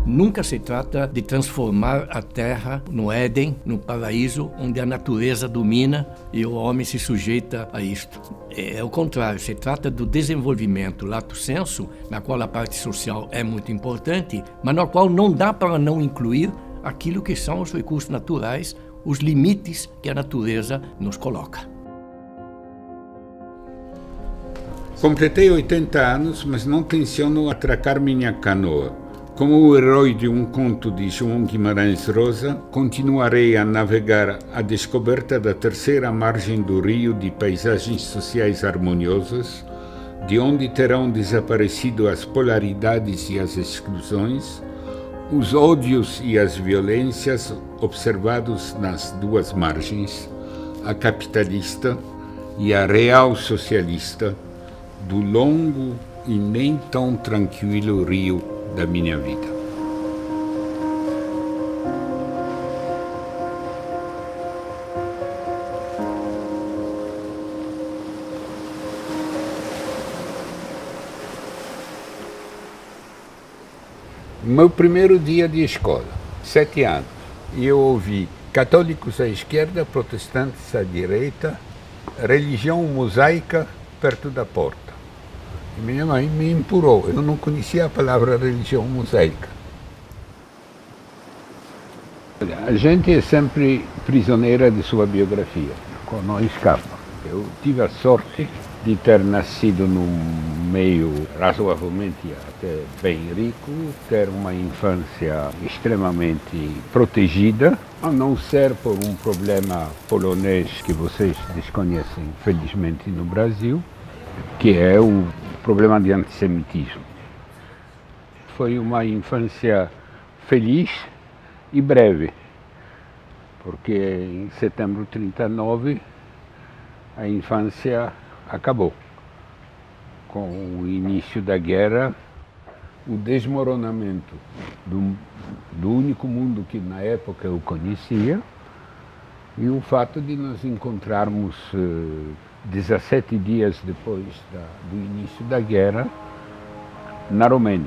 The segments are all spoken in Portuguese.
Nunca se trata de transformar a terra no Éden, no paraíso, onde a natureza domina e o homem se sujeita a isto. É o contrário, se trata do desenvolvimento lato sensu, na qual a parte social é muito importante, mas na qual não dá para não incluir aquilo que são os recursos naturais, os limites que a natureza nos coloca. Completei 80 anos, mas não tenciono atracar minha canoa. Como o herói de um conto de João Guimarães Rosa, continuarei a navegar à descoberta da terceira margem do rio de paisagens sociais harmoniosas, de onde terão desaparecido as polaridades e as exclusões, os ódios e as violências observados nas duas margens, a capitalista e a real socialista, do longo e nem tão tranquilo rio da minha vida. Meu primeiro dia de escola, 7 anos, e eu ouvi católicos à esquerda, protestantes à direita, religião mosaica perto da porta. E minha mãe me empurrou. Eu não conhecia a palavra religião mosaica. A gente é sempre prisioneira de sua biografia, não escapa. Eu tive a sorte de ter nascido num meio razoavelmente até bem rico, ter uma infância extremamente protegida, a não ser por um problema polonês que vocês desconhecem, felizmente, no Brasil, que é o problema de antissemitismo. Foi uma infância feliz e breve, porque em setembro de 1939 a infância acabou. Com o início da guerra, o desmoronamento do único mundo que na época eu conhecia e o fato de nos encontrarmos 17 dias depois do início da guerra, na Romênia.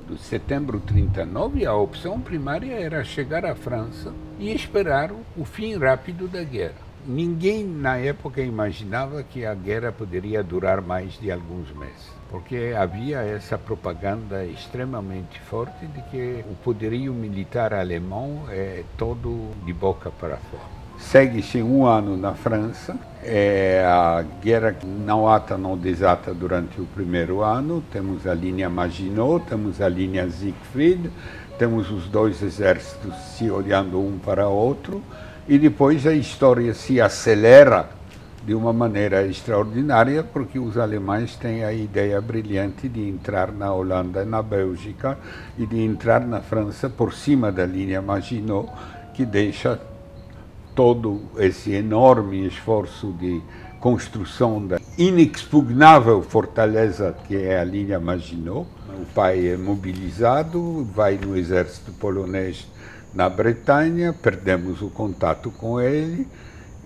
De setembro de 1939, a opção primária era chegar à França e esperar o fim rápido da guerra. Ninguém na época imaginava que a guerra poderia durar mais de alguns meses, porque havia essa propaganda extremamente forte de que o poderio militar alemão é todo de boca para fora. Segue-se um ano na França, a guerra não ata, não desata durante o primeiro ano, temos a linha Maginot, temos a linha Siegfried, temos os dois exércitos se olhando um para o outro, e depois a história se acelera de uma maneira extraordinária, porque os alemães têm a ideia brilhante de entrar na Holanda e na Bélgica e de entrar na França por cima da linha Maginot, que deixa todo esse enorme esforço de construção da inexpugnável fortaleza que é a linha Maginot. O pai é mobilizado, vai no exército polonês na Bretanha, perdemos o contato com ele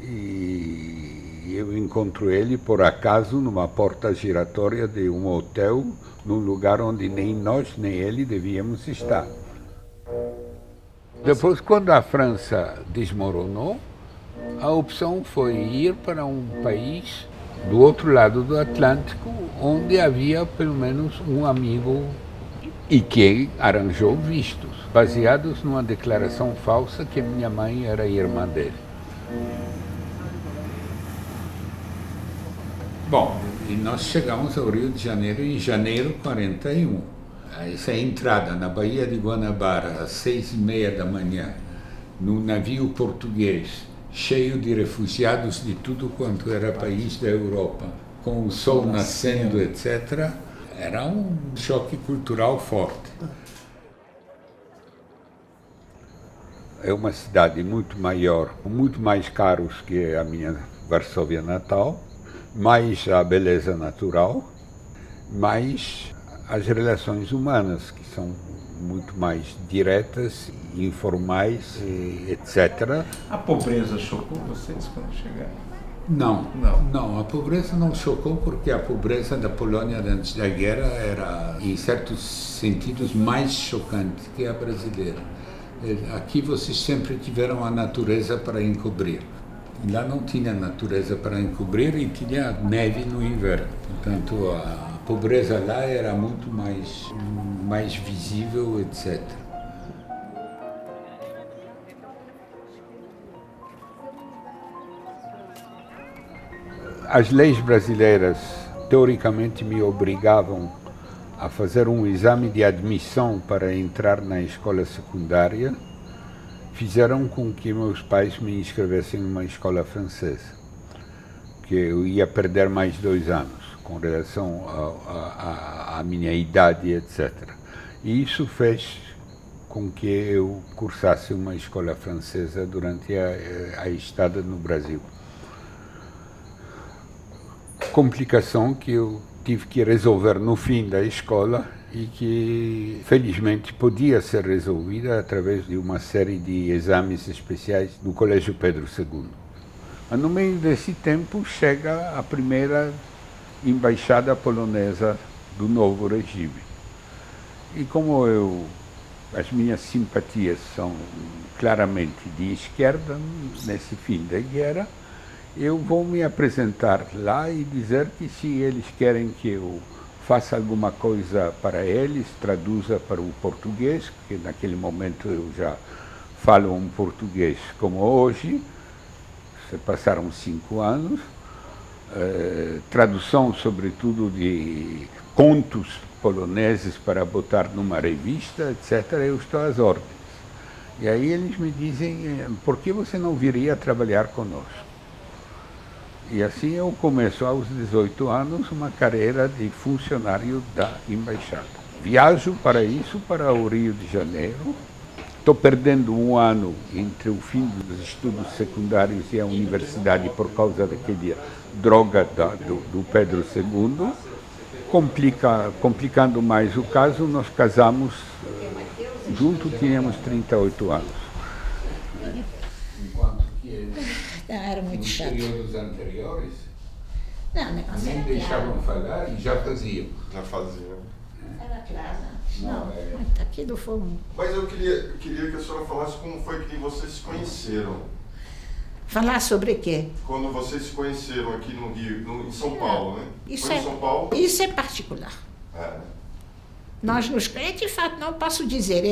e eu encontro ele, por acaso, numa porta giratória de um hotel, num lugar onde nem nós nem ele devíamos estar. Depois, quando a França desmoronou, a opção foi ir para um país do outro lado do Atlântico, onde havia pelo menos um amigo e que arranjou vistos, baseados numa declaração falsa que minha mãe era irmã dele. Bom, e nós chegamos ao Rio de Janeiro em janeiro de 41. Essa entrada na Baía de Guanabara às 6h30 da manhã, num navio português, cheio de refugiados de tudo quanto era país da Europa, com o sol nascendo, etc., era um choque cultural forte. É uma cidade muito maior, com muito mais caros que a minha Varsóvia natal, mais a beleza natural, mais as relações humanas, que são muito mais diretas, informais, etc. A pobreza chocou vocês quando chegaram? Não, a pobreza não chocou porque a pobreza da Polônia antes da guerra era, em certos sentidos, mais chocante que a brasileira. Aqui vocês sempre tiveram a natureza para encobrir. Lá não tinha natureza para encobrir e tinha neve no inverno. Portanto, a pobreza lá era muito mais visível, etc. As leis brasileiras, teoricamente, me obrigavam a fazer um exame de admissão para entrar na escola secundária. Fizeram com que meus pais me inscrevessem numa escola francesa, que eu ia perder mais 2 anos com relação à minha idade, etc. E isso fez com que eu cursasse uma escola francesa durante a estada no Brasil. Complicação que eu tive que resolver no fim da escola e que, felizmente, podia ser resolvida através de uma série de exames especiais do Colégio Pedro II. Mas no meio desse tempo chega a primeira embaixada polonesa do novo regime. E como as minhas simpatias são claramente de esquerda, nesse fim da guerra, eu vou me apresentar lá e dizer que se eles querem que eu faça alguma coisa para eles, traduza para o português, porque naquele momento eu já falo um português como hoje, se passaram 5 anos, tradução sobretudo de contos poloneses para botar numa revista, etc., eu estou às ordens. E aí eles me dizem, por que você não viria trabalhar conosco? E assim eu começo aos 18 anos uma carreira de funcionário da embaixada. Viajo para isso, para o Rio de Janeiro. Estou perdendo 1 ano entre o fim dos estudos secundários e a universidade por causa daquele droga do Pedro II. Complicando mais o caso, nós casamos, juntos tínhamos 38 anos. Não, era muito chato. Nos períodos anteriores, não, negócio nem era deixavam falar e já faziam. Já faziam. Era claro. Não, é. aquilo foi um... Mas eu queria que a senhora falasse como foi que vocês se conheceram. Falar sobre quê? Quando vocês se conheceram aqui no Rio, em São Paulo, né? Isso foi é, em São Paulo? Isso é particular. É. Nós nos conhecemos, de fato, não posso dizer.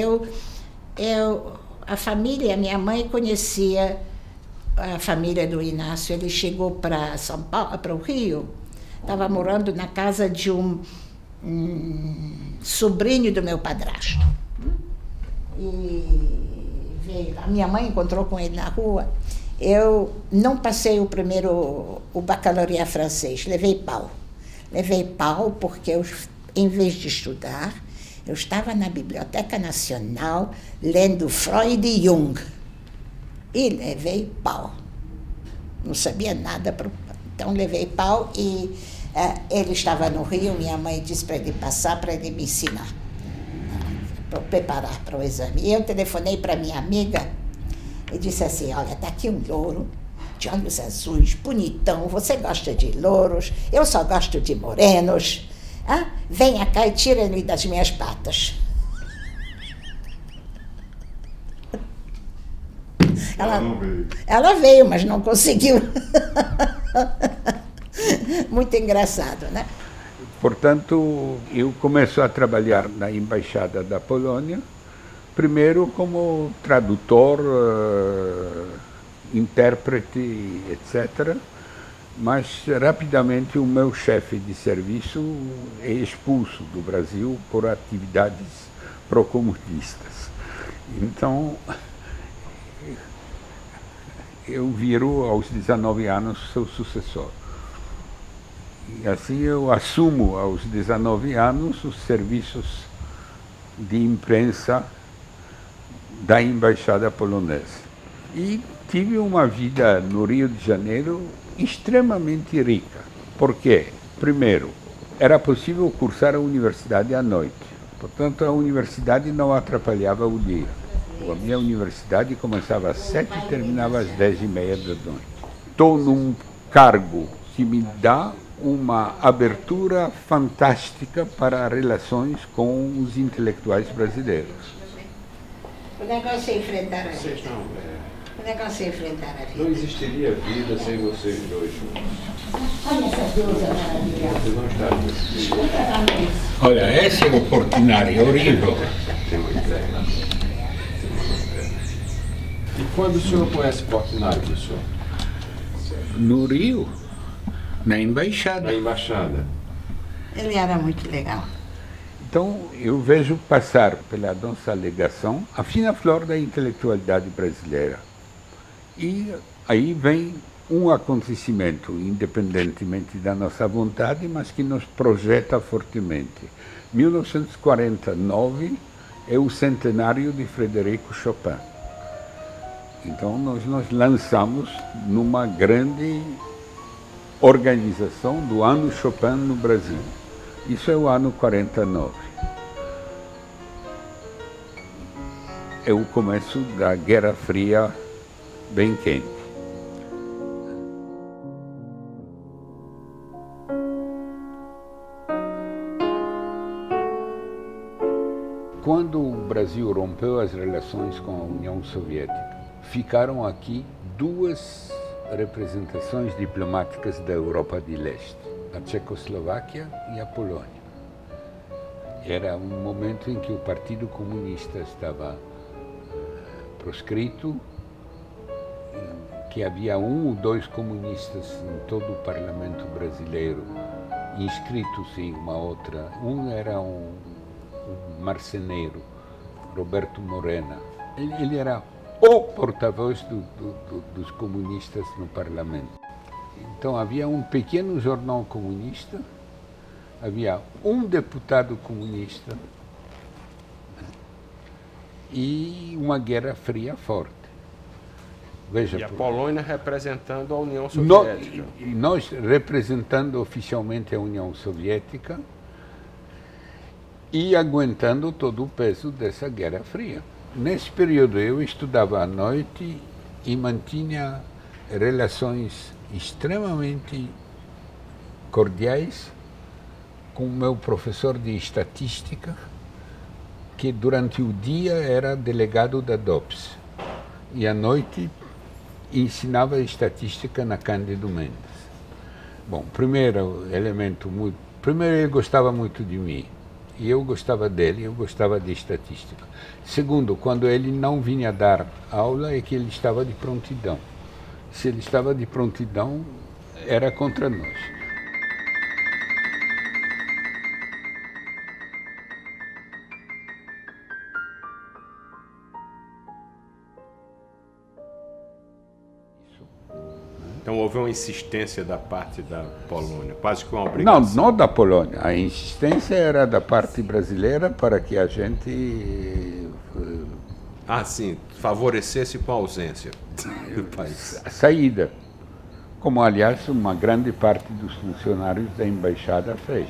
A família, minha mãe conhecia a família do Inácio. Ele chegou para São Paulo, para o Rio, estava morando na casa de um sobrinho do meu padrasto. E veio lá. Minha mãe encontrou com ele na rua. Eu não passei o bacalaureat francês, levei pau. Levei pau porque eu, em vez de estudar, eu estava na Biblioteca Nacional lendo Freud e Jung. E levei pau. Não sabia nada, então levei pau e ele estava no Rio, minha mãe disse para ele passar, para ele me ensinar, para preparar para o exame. E eu telefonei para minha amiga e disse assim, olha, está aqui um louro de olhos azuis, bonitão, você gosta de louros, eu só gosto de morenos, venha cá e tira ele das minhas patas. Ela veio, mas não conseguiu. Muito engraçado, né? Portanto, eu começo a trabalhar na Embaixada da Polônia, primeiro como tradutor, intérprete, etc. Mas rapidamente o meu chefe de serviço é expulso do Brasil por atividades procomunistas. Então, eu viro aos 19 anos seu sucessor. E assim eu assumo aos 19 anos os serviços de imprensa da Embaixada Polonesa. E tive uma vida no Rio de Janeiro extremamente rica. Por quê? Primeiro, era possível cursar a universidade à noite. Portanto, a universidade não atrapalhava o dia. A minha universidade começava às 7 e terminava às 10h30 da noite. Estou num cargo que me dá uma abertura fantástica para relações com os intelectuais brasileiros. O negócio é enfrentar a vida. O negócio é enfrentar a vida. Não existiria vida sem vocês dois juntos. Olha essa deusa maravilhosa. Vocês não estariam. Olha, esse é o Portinari, horrível. Tem uma ideia. E quando o senhor conhece Portinari, professor? No Rio, na embaixada. Na embaixada. Ele era muito legal. Então, eu vejo passar pela nossa alegação a fina flor da intelectualidade brasileira. E aí vem um acontecimento, independentemente da nossa vontade, mas que nos projeta fortemente. 1949 é o centenário de Frederico Chopin. Então, nós nos lançamos numa grande organização do ano Chopin no Brasil. Isso é o ano 49. É o começo da Guerra Fria bem quente. Quando o Brasil rompeu as relações com a União Soviética, ficaram aqui duas representações diplomáticas da Europa de Leste, a Tchecoslováquia e a Polônia. Era um momento em que o Partido Comunista estava proscrito, que havia um ou dois comunistas em todo o parlamento brasileiro inscritos em uma outra. Um era um marceneiro, Roberto Morena. Ele era o porta-voz dos comunistas no parlamento. Então havia um pequeno jornal comunista, havia um deputado comunista e uma Guerra Fria forte. Veja, E a Polônia representando a União Soviética. Nós representando oficialmente a União Soviética e aguentando todo o peso dessa Guerra Fria. Nesse período eu estudava à noite e mantinha relações extremamente cordiais com o meu professor de estatística, que durante o dia era delegado da DOPS e à noite ensinava estatística na Cândido Mendes. Bom, primeiro ele gostava muito de mim e eu gostava dele, eu gostava de estatística. Segundo, quando ele não vinha dar aula é que ele estava de prontidão. Se ele estava de prontidão, era contra nós. Então houve uma insistência da parte da Polônia, quase que uma obrigação. Não da Polônia. A insistência era da parte brasileira para que a gente... Sim, favorecesse com a ausência do país. A saída. Como, aliás, uma grande parte dos funcionários da embaixada fez.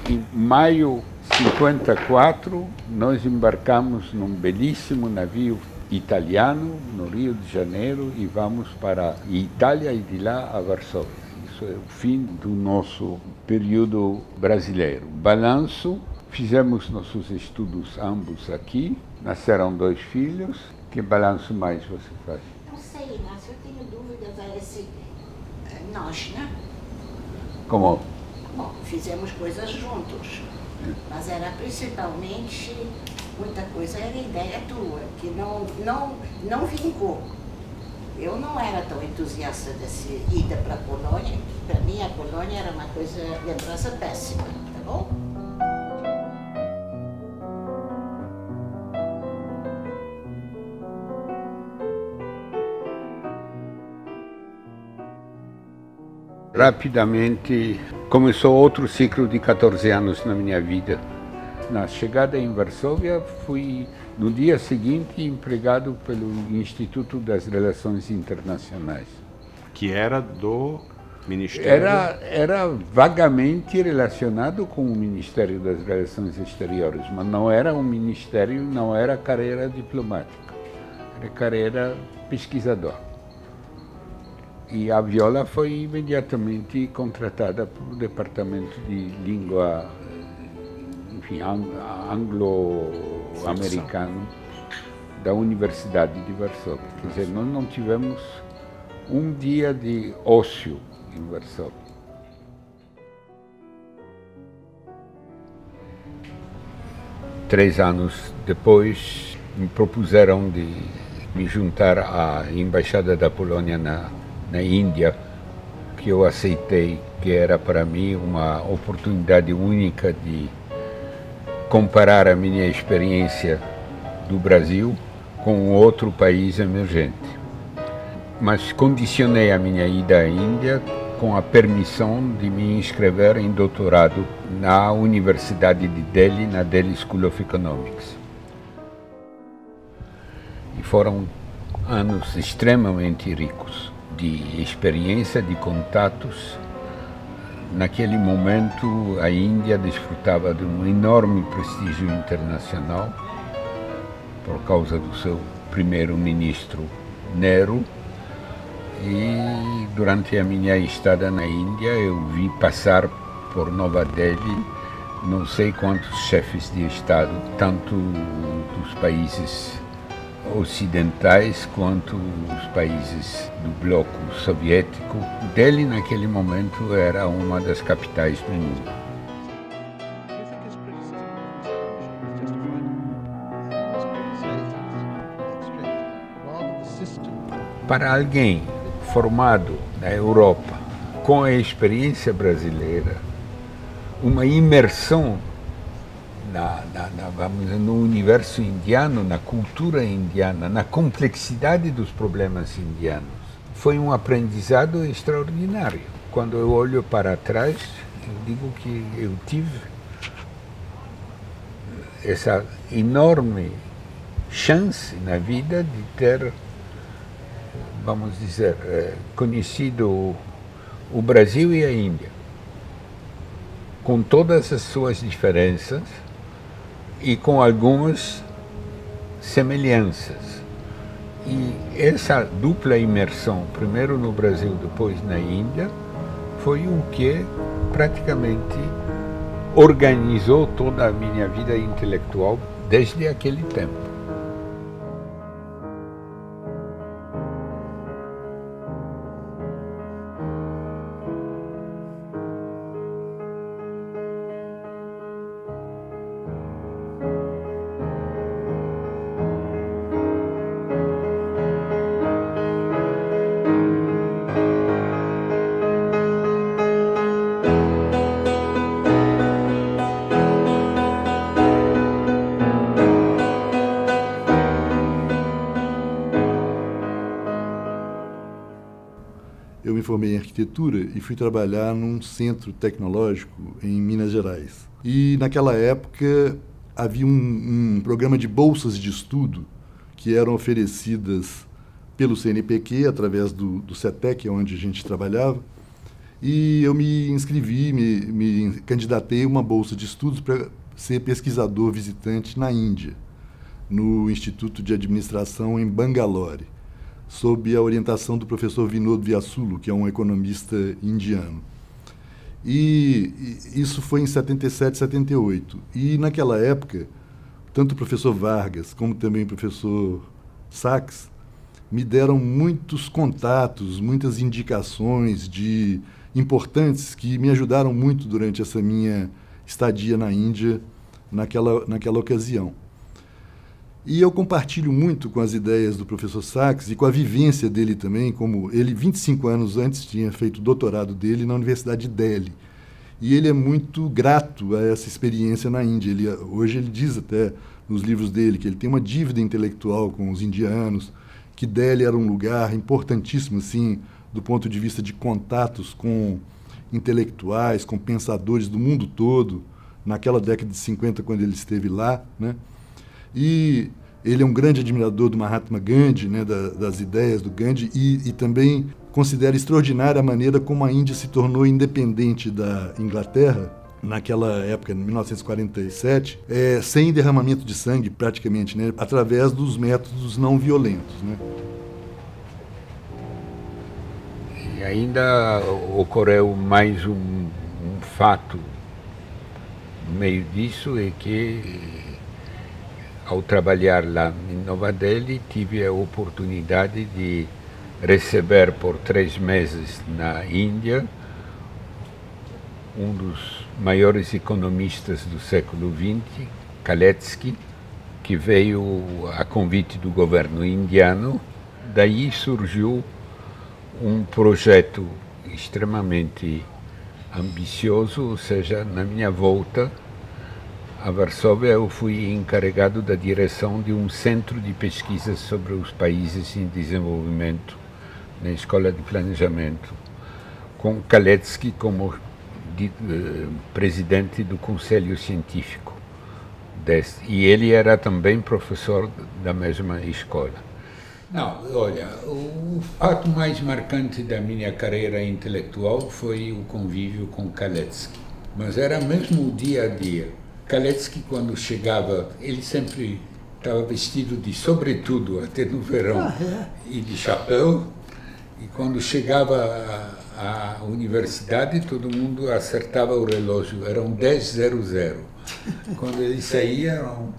Em maio de 54, nós embarcamos num belíssimo navio italiano no Rio de Janeiro e vamos para a Itália e de lá a Varsóvia. Isso é o fim do nosso período brasileiro. Balanço, fizemos nossos estudos ambos aqui, nasceram 2 filhos. Que balanço mais você faz? Não sei, Inácio, eu tenho dúvidas a esse... Nós, né? Como? Bom, fizemos coisas juntos, mas era principalmente... Muita coisa era ideia tua, que não vingou. Eu não era tão entusiasta dessa ida para a Polônia. Para mim, a Polônia era uma lembrança péssima, tá bom? Rapidamente, começou outro ciclo de 14 anos na minha vida. Na chegada em Varsóvia, fui, no dia seguinte, empregado pelo Instituto das Relações Internacionais. Que era do Ministério... Era vagamente relacionado com o Ministério das Relações Exteriores, mas não era um ministério, não era carreira diplomática, era carreira pesquisador. E a Viola foi imediatamente contratada para o departamento de língua, enfim, anglo-americano da Universidade de Varsóvia. Quer dizer, nós não tivemos um dia de ócio em Varsóvia. Três anos depois, me propuseram de me juntar à Embaixada da Polônia na Índia, que eu aceitei, que era para mim uma oportunidade única de comparar a minha experiência do Brasil com outro país emergente. Mas condicionei a minha ida à Índia com a permissão de me inscrever em doutorado na Universidade de Delhi, na Delhi School of Economics. E foram anos extremamente ricos de experiência, de contatos. Naquele momento, a Índia desfrutava de um enorme prestígio internacional por causa do seu primeiro-ministro Nehru. E durante a minha estada na Índia, eu vi passar por Nova Delhi não sei quantos chefes de Estado, tanto dos países ocidentais quanto os países do bloco soviético. Delhi, naquele momento, era uma das capitais do mundo. Para alguém formado na Europa, com a experiência brasileira, uma imersão vamos dizer, no universo indiano, na cultura indiana, na complexidade dos problemas indianos, foi um aprendizado extraordinário. Quando eu olho para trás, eu digo que eu tive essa enorme chance na vida de ter, vamos dizer, conhecido o Brasil e a Índia, com todas as suas diferenças e com algumas semelhanças. E essa dupla imersão, primeiro no Brasil, depois na Índia, foi o que praticamente organizou toda a minha vida intelectual desde aquele tempo. Eu me formei em arquitetura e fui trabalhar num centro tecnológico em Minas Gerais. E naquela época havia um programa de bolsas de estudo que eram oferecidas pelo CNPq, através do CETEC, onde a gente trabalhava. E eu me inscrevi, me candidatei a uma bolsa de estudos para ser pesquisador visitante na Índia, no Instituto de Administração em Bangalore, sob a orientação do professor Vinod Vyasulu, que é um economista indiano. E isso foi em 77, 78. E naquela época, tanto o professor Vargas como também o professor Sachs me deram muitos contatos, muitas indicações importantes que me ajudaram muito durante essa minha estadia na Índia naquela ocasião. E eu compartilho muito com as ideias do professor Sachs e com a vivência dele também, como ele, 25 anos antes, tinha feito o doutorado dele na Universidade de Delhi. E ele é muito grato a essa experiência na Índia. Hoje ele diz até nos livros dele que ele tem uma dívida intelectual com os indianos, que Delhi era um lugar importantíssimo, assim, do ponto de vista de contatos com intelectuais, com pensadores do mundo todo, naquela década de 50, quando ele esteve lá, né? E ele é um grande admirador do Mahatma Gandhi, né, das ideias do Gandhi, e também considera extraordinária a maneira como a Índia se tornou independente da Inglaterra, naquela época, em 1947, sem derramamento de sangue, praticamente, né, através dos métodos não violentos, né. ainda ocorreu mais um fato no meio disso, é que ao trabalhar lá em Nova Delhi tive a oportunidade de receber por 3 meses na Índia um dos maiores economistas do século XX, Kaletsky, que veio a convite do governo indiano. Daí surgiu um projeto extremamente ambicioso, ou seja, na minha volta a Varsóvia eu fui encarregado da direção de um centro de pesquisas sobre os países em desenvolvimento na Escola de Planejamento, com Kaletsky como presidente do Conselho Científico e ele era também professor da mesma escola. Não, olha, o fato mais marcante da minha carreira intelectual foi o convívio com Kaletsky, mas era mesmo o dia a dia. Kaletsky, quando chegava, ele sempre estava vestido de sobretudo, até no verão, e de chapéu, e quando chegava à universidade, todo mundo acertava o relógio, eram 10:00. Quando ele saía, eram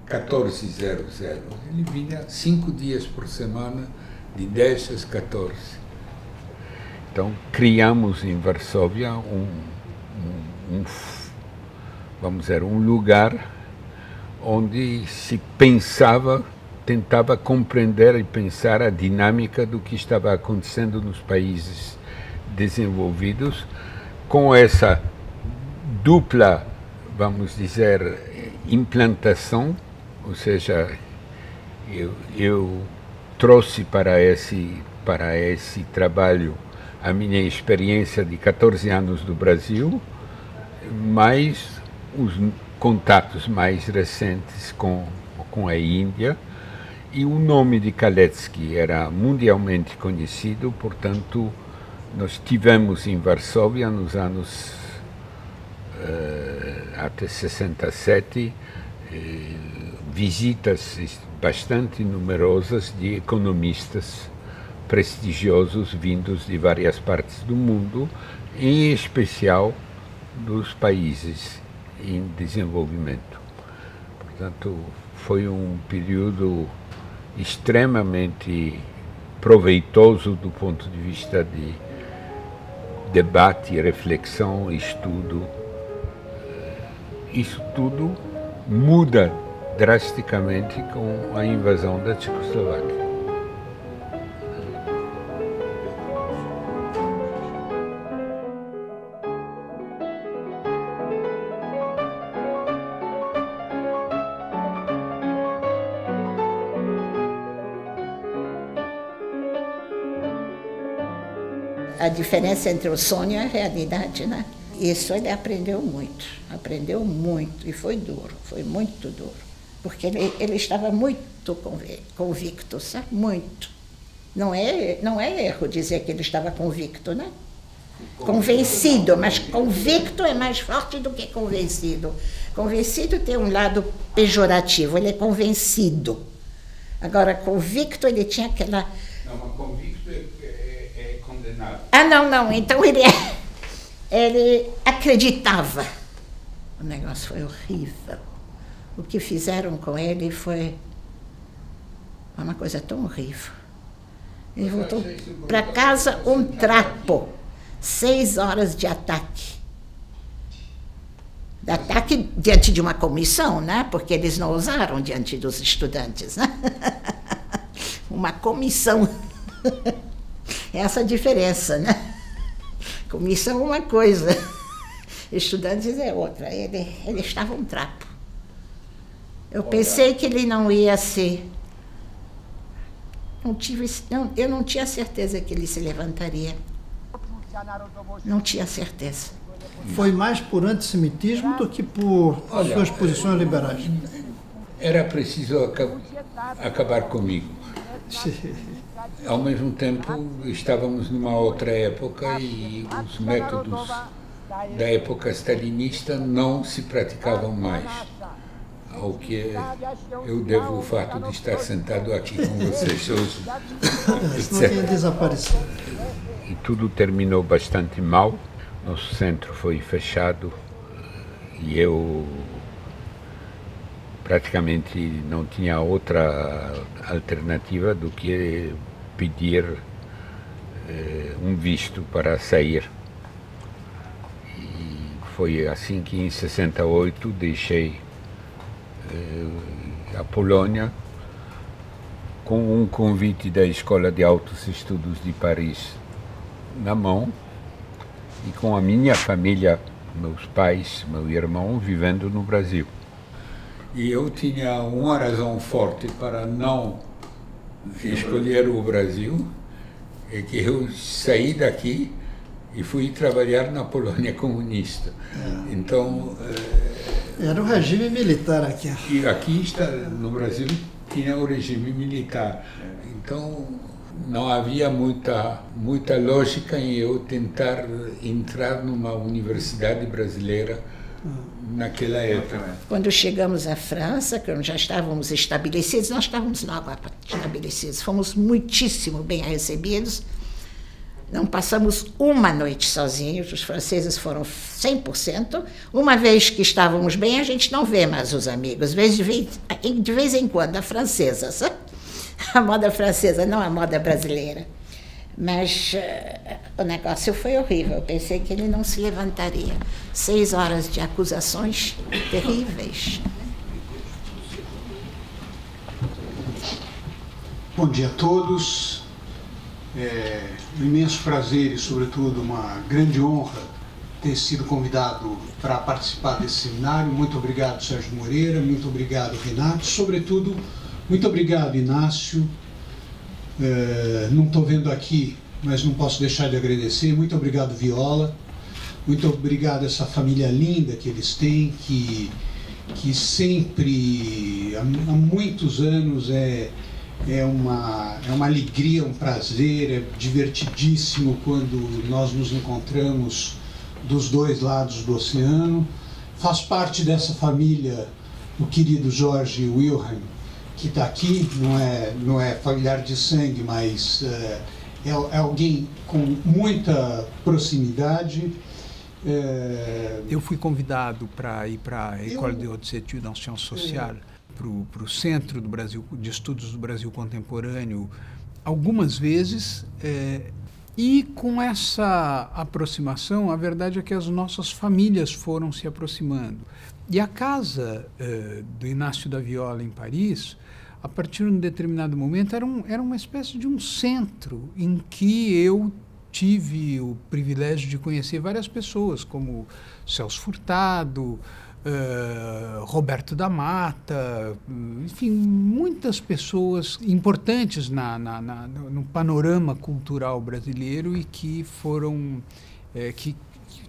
14:00. Ele vinha 5 dias por semana, de 10 às 14. Então, criamos em Varsóvia vamos dizer, um lugar onde se pensava, tentava compreender e pensar a dinâmica do que estava acontecendo nos países desenvolvidos, com essa dupla, vamos dizer, implantação, ou seja, eu trouxe para esse trabalho a minha experiência de 14 anos do Brasil, mais os contatos mais recentes com a Índia, e o nome de Kaletsky era mundialmente conhecido, portanto, nós tivemos em Varsóvia, nos anos até 67, visitas bastante numerosas de economistas prestigiosos vindos de várias partes do mundo, em especial dos países em desenvolvimento. Portanto, foi um período extremamente proveitoso do ponto de vista de debate, reflexão, estudo. Isso tudo muda drasticamente com a invasão da Tchecoslováquia. A diferença entre o sonho e a realidade, né? Isso ele aprendeu muito, e foi duro, foi muito duro, porque ele estava muito convicto, sabe? Muito. Não é erro dizer que ele estava convicto, né? Convencido, mas convicto é mais forte do que convencido. Convencido tem um lado pejorativo, ele é convencido. Agora, convicto, ele tinha aquela... Não, mas convicto é condenado. Ah, não, então ele acreditava. O negócio foi horrível. O que fizeram com ele foi uma coisa tão horrível. Ele voltou para casa um trapo. 6 horas de ataque. Ataque diante de uma comissão, né? Porque eles não ousaram diante dos estudantes, né? Uma comissão. Essa a diferença, né? Comissão é uma coisa, estudantes é outra. Ele estava um trapo. Eu pensei que ele não ia ser... eu não tinha certeza que ele se levantaria. Não tinha certeza. Foi mais por antissemitismo do que por suas posições liberais? Era preciso acabar comigo. Ao mesmo tempo, estávamos numa outra época e os métodos da época stalinista não se praticavam mais. ao que eu devo o fato de estar sentado aqui com vocês hoje. Senão tinha desaparecido. E tudo terminou bastante mal. Nosso centro foi fechado e eu praticamente não tinha outra alternativa do que pedir um visto para sair. E foi assim que em 68 deixei a Polônia com um convite da Escola de Altos Estudos de Paris na mão e com a minha família, meus pais, meu irmão, vivendo no Brasil. E eu tinha uma razão forte para não escolher o Brasil, é que eu saí daqui e fui trabalhar na Polônia comunista. Então... Era o regime militar aqui. E aqui no Brasil tinha o regime militar. Então não havia muita lógica em eu tentar entrar numa universidade brasileira naquela época. Quando chegamos à França, que já estávamos estabelecidos, nós estávamos logo estabelecidos, fomos muitíssimo bem recebidos, não passamos uma noite sozinhos, os franceses foram 100%, uma vez que estávamos bem, a gente não vê mais os amigos, de vez em quando, a francesa, sabe? A moda francesa, não a moda brasileira. Mas o negócio foi horrível, eu pensei que ele não se levantaria. 6 horas de acusações terríveis. Bom dia a todos. É um imenso prazer e, sobretudo, uma grande honra ter sido convidado para participar desse seminário. Muito obrigado, Sérgio Moreira, muito obrigado, Renato, sobretudo, muito obrigado, Inácio. Não estou vendo aqui, mas não posso deixar de agradecer. Muito obrigado, Viola. Muito obrigado a essa família linda que eles têm, que sempre, há muitos anos, é uma alegria, um prazer, é divertidíssimo quando nós nos encontramos dos dois lados do oceano. Faz parte dessa família o querido Jorge Wilhelm, que está aqui, não é familiar de sangue, mas é alguém com muita proximidade. Eu fui convidado para ir para a École de Hautes Études en Sciences Sociales, para o Centro do Brasil, de Estudos do Brasil Contemporâneo, algumas vezes, e com essa aproximação, a verdade é que as nossas famílias foram se aproximando. E a casa do Inácio da Viola, em Paris, a partir de um determinado momento, era uma espécie de um centro em que eu tive o privilégio de conhecer várias pessoas, como Celso Furtado, Roberto da Mata, enfim, muitas pessoas importantes no panorama cultural brasileiro e que foram, que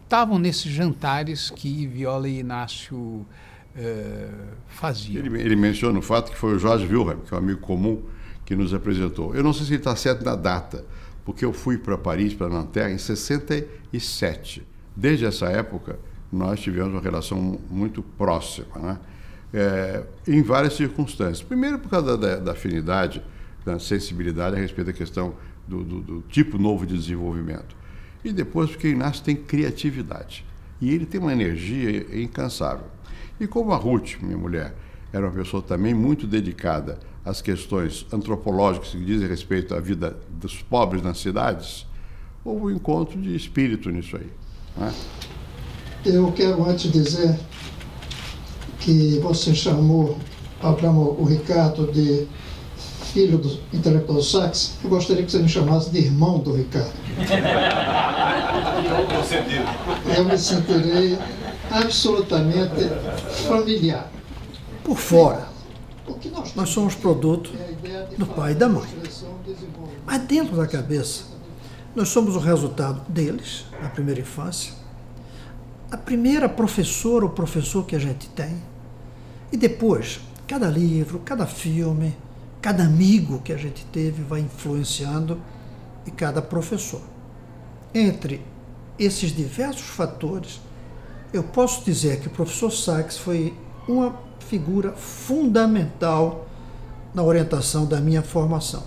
estavam nesses jantares que Viola e Inácio faziam. Ele menciona o fato que foi o Jorge Wilhelm, que é um amigo comum, que nos apresentou. Eu não sei se ele está certo na data, porque eu fui para Paris, para Nanterre, em 67. Desde essa época, nós tivemos uma relação muito próxima, né? Em várias circunstâncias. Primeiro, por causa da afinidade, da sensibilidade a respeito da questão do tipo novo de desenvolvimento. E depois, porque o Inácio tem criatividade. E ele tem uma energia incansável. E como a Ruth, minha mulher, era uma pessoa também muito dedicada às questões antropológicas que dizem respeito à vida dos pobres nas cidades, houve um encontro de espírito nisso aí, né? Eu quero antes dizer que você chamou o Ricardo de filho do intelectual Sachs. Eu gostaria que você me chamasse de irmão do Ricardo. Eu me sentirei absolutamente familiar. Por fora, nós somos produto do pai e da mãe. Mas dentro da cabeça, nós somos o resultado deles, na primeira infância, a primeira professora ou professor que a gente tem, e depois, cada livro, cada filme, cada amigo que a gente teve vai influenciando, e cada professor. Entre esses diversos fatores, eu posso dizer que o professor Sachs foi uma figura fundamental na orientação da minha formação.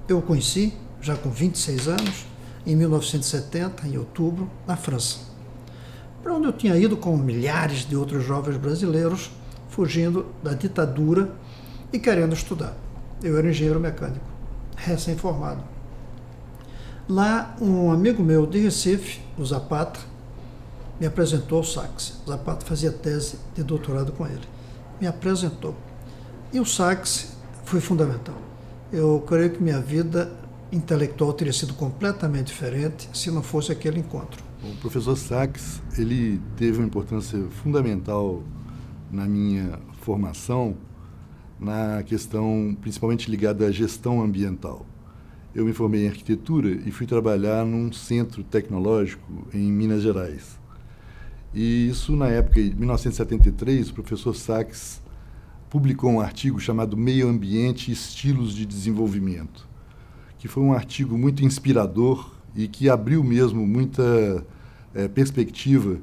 Eu o conheci, já com 26 anos, em 1970, em outubro, na França, para onde eu tinha ido com milhares de outros jovens brasileiros, fugindo da ditadura e querendo estudar. Eu era engenheiro mecânico, recém-formado. Lá, um amigo meu de Recife, o Zapata, me apresentou ao Sachs. O Zapata fazia tese de doutorado com ele. Me apresentou. E o Sachs foi fundamental. Eu creio que minha vida intelectual teria sido completamente diferente se não fosse aquele encontro. O professor Sachs, ele teve uma importância fundamental na minha formação, na questão principalmente ligada à gestão ambiental. Eu me formei em arquitetura e fui trabalhar num centro tecnológico em Minas Gerais. E isso, na época, em 1973, o professor Sachs publicou um artigo chamado Meio Ambiente e Estilos de Desenvolvimento, que foi um artigo muito inspirador e que abriu mesmo muita perspectiva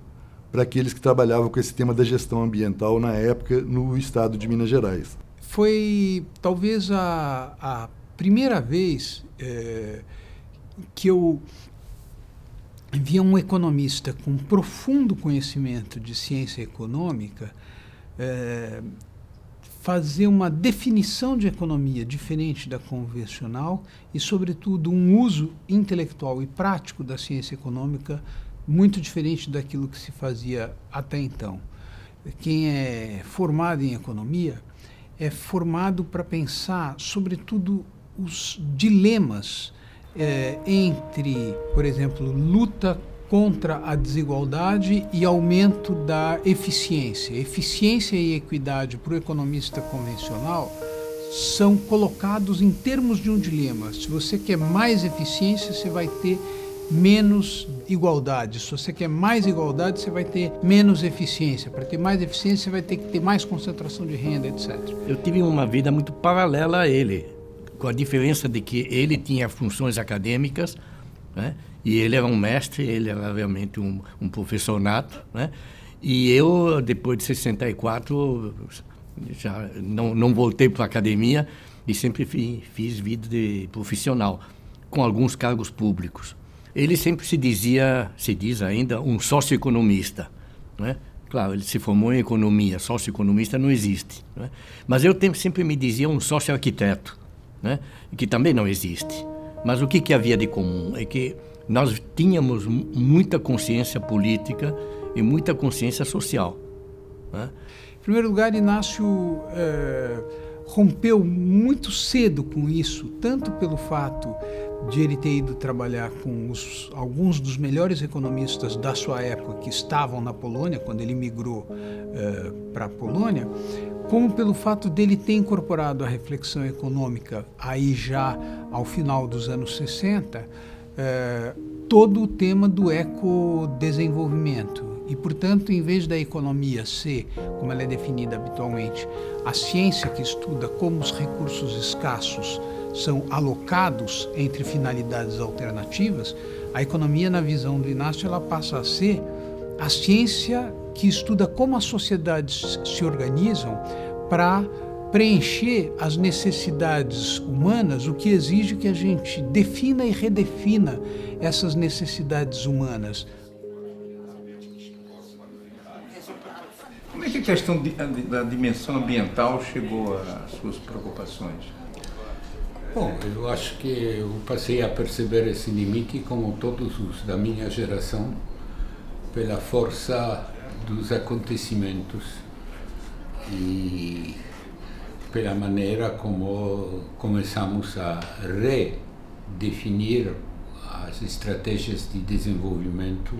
para aqueles que trabalhavam com esse tema da gestão ambiental na época no estado de Minas Gerais. Foi talvez a primeira vez que eu via um economista com profundo conhecimento de ciência econômica fazer uma definição de economia diferente da convencional e, sobretudo, um uso intelectual e prático da ciência econômica muito diferente daquilo que se fazia até então. Quem é formado em economia é formado para pensar, sobretudo, os dilemas entre, por exemplo, luta contra a desigualdade e aumento da eficiência. Eficiência e equidade para o economista convencional são colocados em termos de um dilema. Se você quer mais eficiência, você vai ter menos igualdade. Se você quer mais igualdade, você vai ter menos eficiência. Para ter mais eficiência, você vai ter que ter mais concentração de renda, etc. Eu tive uma vida muito paralela a ele, com a diferença de que ele tinha funções acadêmicas, né? E ele era um mestre, ele era realmente um professor nato, né? E eu, depois de 64, já não voltei para a academia e sempre fiz vida de profissional, com alguns cargos públicos. Ele sempre se diz ainda, um socioeconomista, né? Claro, ele se formou em economia, socioeconomista não existe, né? Mas eu sempre me dizia um socioarquiteto, né? Que também não existe. Mas o que havia de comum é que nós tínhamos muita consciência política e muita consciência social, né? Em primeiro lugar, Inácio rompeu muito cedo com isso, tanto pelo fato de ele ter ido trabalhar com alguns dos melhores economistas da sua época que estavam na Polônia, quando ele migrou para a Polônia, como pelo fato dele ter incorporado a reflexão econômica, aí já ao final dos anos 60, todo o tema do ecodesenvolvimento. E, portanto, em vez da economia ser, como ela é definida habitualmente, a ciência que estuda como os recursos escassos são alocados entre finalidades alternativas, a economia, na visão do Inácio, ela passa a ser a ciência que estuda como as sociedades se organizam para preencher as necessidades humanas, o que exige que a gente defina e redefina essas necessidades humanas. Como é que a questão da dimensão ambiental chegou às suas preocupações? Bom, eu acho que eu passei a perceber esse limite, como todos os da minha geração, pela força dos acontecimentos e pela maneira como começamos a redefinir as estratégias de desenvolvimento.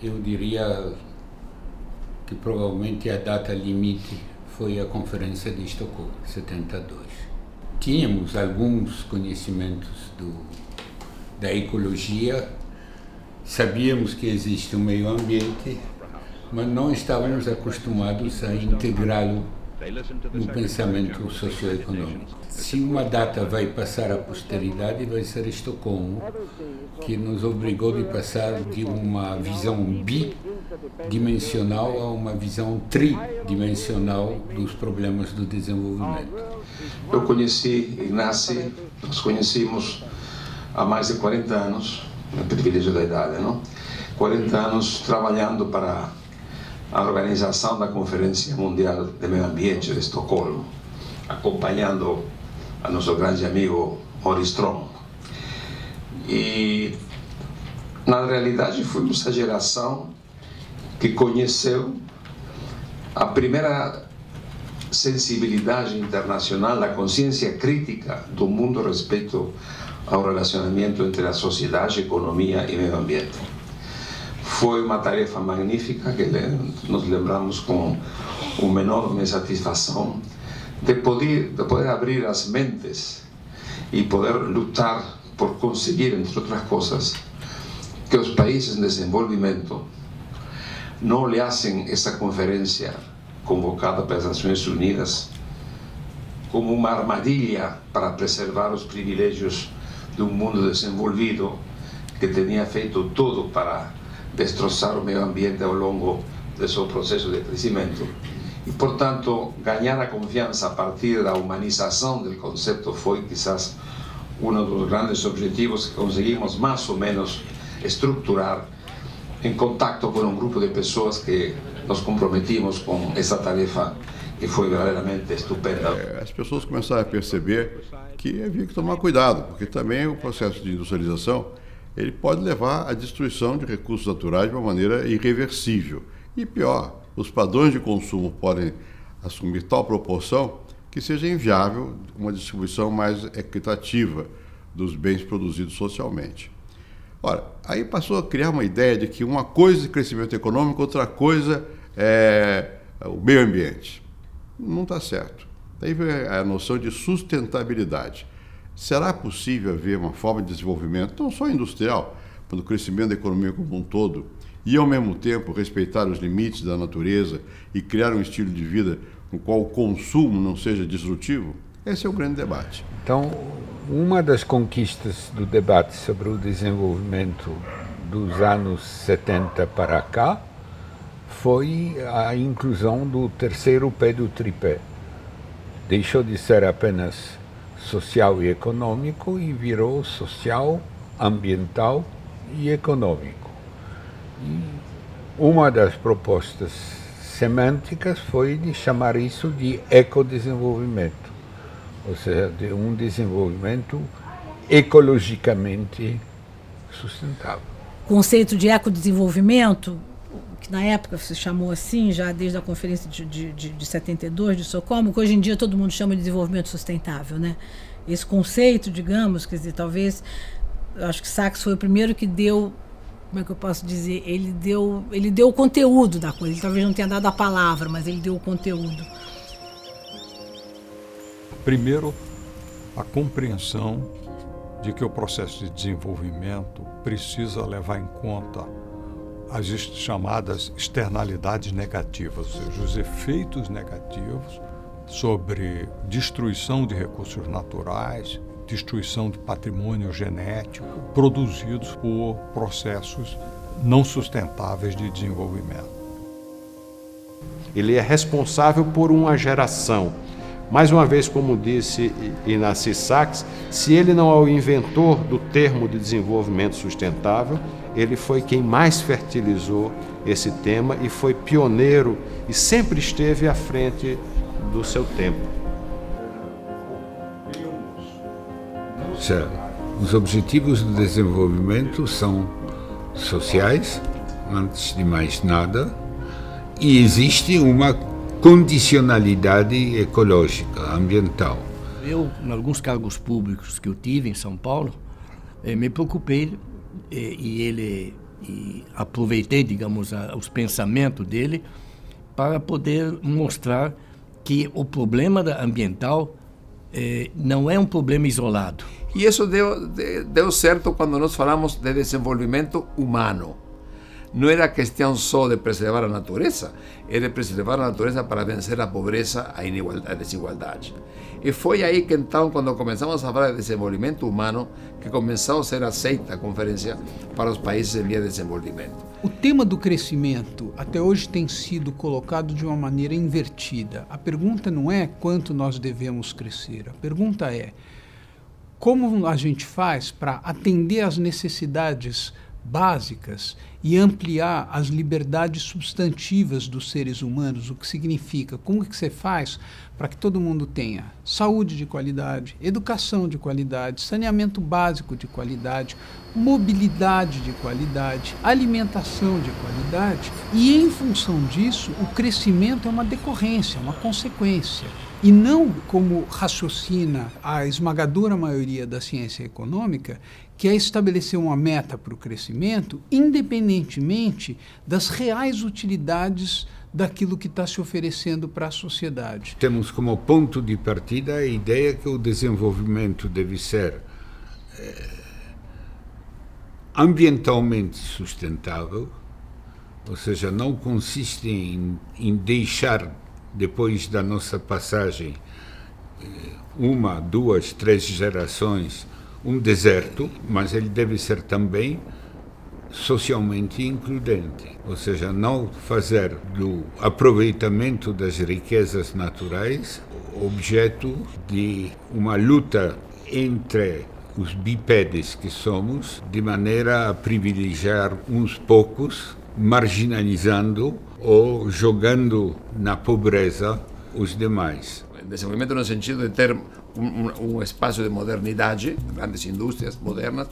Eu diria que provavelmente a data limite foi a Conferência de Estocolmo, 72. Tínhamos alguns conhecimentos da ecologia, sabíamos que existe um meio ambiente, mas não estávamos acostumados a integrá-lo no pensamento socioeconômico. Se uma data vai passar à posteridade, vai ser Estocolmo, que nos obrigou a passar de uma visão bidimensional a uma visão tridimensional dos problemas do desenvolvimento. Eu conheci Ignacy, nós conhecemos há mais de 40 anos, é privilégio da idade, não? 40 anos trabalhando para a organização da Conferência Mundial de Meio Ambiente de Estocolmo, acompanhando a nosso grande amigo Maurice Strong. E, na realidade, fomos a geração que conheceu a primeira sensibilidade internacional, a consciência crítica do mundo a respeito ao relacionamento entre a sociedade, economia e meio ambiente. Foi uma tarefa magnífica que nos lembramos com uma enorme satisfação de poder abrir as mentes e poder lutar por conseguir, entre outras coisas, que os países em desenvolvimento não olhassem essa conferência convocada pelas Nações Unidas como uma armadilha para preservar os privilégios de um mundo desenvolvido que tinha feito tudo para destroçar o meio ambiente ao longo de seu processo de crescimento. E, portanto, ganhar a confiança a partir da humanização do conceito foi, quizás, um dos grandes objetivos que conseguimos, mais ou menos, estruturar em contato com um grupo de pessoas que nos comprometimos com essa tarefa que foi verdadeiramente estupenda. As pessoas começaram a perceber que havia que tomar cuidado, porque também o processo de industrialização ele pode levar à destruição de recursos naturais de uma maneira irreversível. E pior, os padrões de consumo podem assumir tal proporção que seja inviável uma distribuição mais equitativa dos bens produzidos socialmente. Ora, aí passou a criar uma ideia de que uma coisa é crescimento econômico, outra coisa é o meio ambiente. Não está certo. Daí vem a noção de sustentabilidade. Será possível haver uma forma de desenvolvimento, não só industrial, mas do crescimento da economia como um todo, e ao mesmo tempo respeitar os limites da natureza e criar um estilo de vida no qual o consumo não seja disruptivo? Esse é o grande debate. Então, uma das conquistas do debate sobre o desenvolvimento dos anos 70 para cá foi a inclusão do terceiro P do tripé. Deixou de ser apenas social e econômico e virou social, ambiental e econômico. E uma das propostas semânticas foi de chamar isso de ecodesenvolvimento, ou seja, de um desenvolvimento ecologicamente sustentável. O conceito de ecodesenvolvimento, que na época se chamou assim, já desde a conferência de 72 de Estocolmo, que hoje em dia todo mundo chama de desenvolvimento sustentável, né? Esse conceito, digamos, quer dizer, talvez, eu acho que Sachs foi o primeiro que deu, como é que eu posso dizer, ele deu o conteúdo da coisa, ele talvez não tenha dado a palavra, mas ele deu o conteúdo. Primeiro, a compreensão de que o processo de desenvolvimento precisa levar em conta as chamadas externalidades negativas, ou seja, os efeitos negativos sobre destruição de recursos naturais, destruição de patrimônio genético, produzidos por processos não sustentáveis de desenvolvimento. Ele é responsável por uma geração. Mais uma vez, como disse Ignacy Sachs, se ele não é o inventor do termo de desenvolvimento sustentável, ele foi quem mais fertilizou esse tema e foi pioneiro e sempre esteve à frente do seu tempo. Os objetivos do desenvolvimento são sociais, antes de mais nada, e existe uma condicionalidade ecológica, ambiental. Eu, em alguns cargos públicos que eu tive em São Paulo, me preocupei e aproveitei, digamos, os pensamentos dele para poder mostrar que o problema ambiental não é um problema isolado. E isso deu certo quando nós falamos de desenvolvimento humano. não era questão só de preservar a natureza, era de preservar a natureza para vencer a pobreza, a desigualdade. E foi aí que então, quando começamos a falar de desenvolvimento humano, que começou a ser aceita a conferência para os países em via de desenvolvimento. O tema do crescimento até hoje tem sido colocado de uma maneira invertida. A pergunta não é quanto nós devemos crescer, a pergunta é como a gente faz para atender às necessidades básicas e ampliar as liberdades substantivas dos seres humanos, o que significa, como que você faz para que todo mundo tenha saúde de qualidade, educação de qualidade, saneamento básico de qualidade, mobilidade de qualidade, alimentação de qualidade, e em função disso o crescimento é uma decorrência, uma consequência. E não como raciocina a esmagadora maioria da ciência econômica, que é estabelecer uma meta para o crescimento, independentemente das reais utilidades daquilo que está se oferecendo para a sociedade. Temos como ponto de partida a ideia que o desenvolvimento deve ser ambientalmente sustentável, ou seja, não consiste em deixar, depois da nossa passagem, 1, 2, 3 gerações, um deserto, mas ele deve ser também socialmente includente, ou seja, não fazer do aproveitamento das riquezas naturais objeto de uma luta entre os bípedes que somos, de maneira a privilegiar uns poucos, marginalizando ou jogando na pobreza os demais. Desenvolvimento no sentido de ter um espaço de modernidade, grandes indústrias modernas,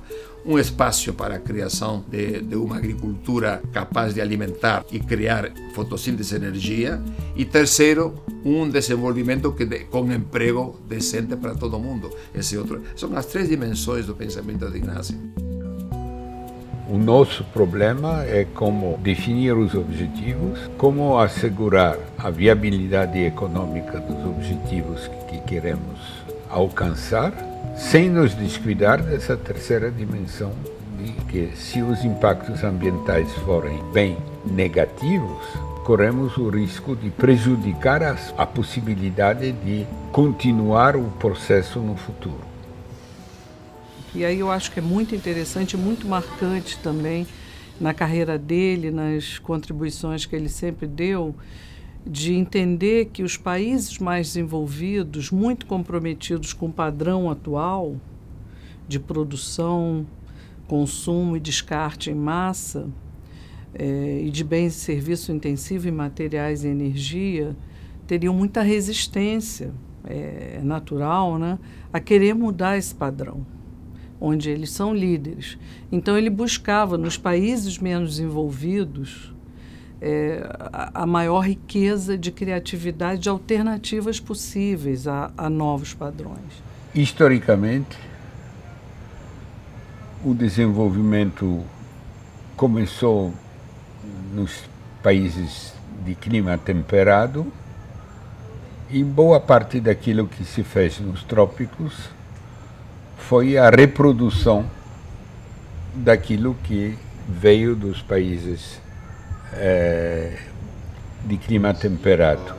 um espaço para a criação de uma agricultura capaz de alimentar e criar fotossíntese de energia, e terceiro, um desenvolvimento com emprego decente para todo mundo. São as 3 dimensões do pensamento de Ignacio. O nosso problema é como definir os objetivos, como assegurar a viabilidade econômica dos objetivos que queremos alcançar, sem nos descuidar dessa terceira dimensão, de que se os impactos ambientais forem bem negativos, corremos o risco de prejudicar a possibilidade de continuar o processo no futuro. E aí eu acho que é muito interessante, muito marcante também na carreira dele, nas contribuições que ele sempre deu, de entender que os países mais desenvolvidos, muito comprometidos com o padrão atual de produção, consumo e descarte em massa, e de bens e serviços intensivos em materiais e energia, teriam muita resistência, natural, né, a querer mudar esse padrão, onde eles são líderes. Então ele buscava nos países menos desenvolvidos a maior riqueza de criatividade, de alternativas possíveis a novos padrões. Historicamente, o desenvolvimento começou nos países de clima temperado, e boa parte daquilo que se fez nos trópicos foi a reprodução daquilo que veio dos países de clima temperado.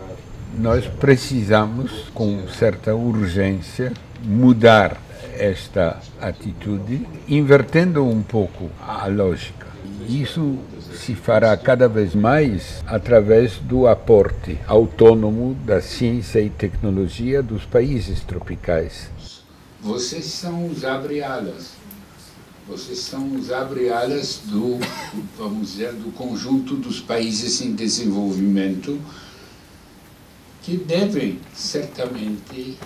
Nós precisamos, com certa urgência, mudar esta atitude, invertendo um pouco a lógica. Isso se fará cada vez mais através do aporte autônomo da ciência e tecnologia dos países tropicais. Vocês são os abre-alas. Vocês são os abre-alas do, vamos dizer, do conjunto dos países em desenvolvimento, que devem certamente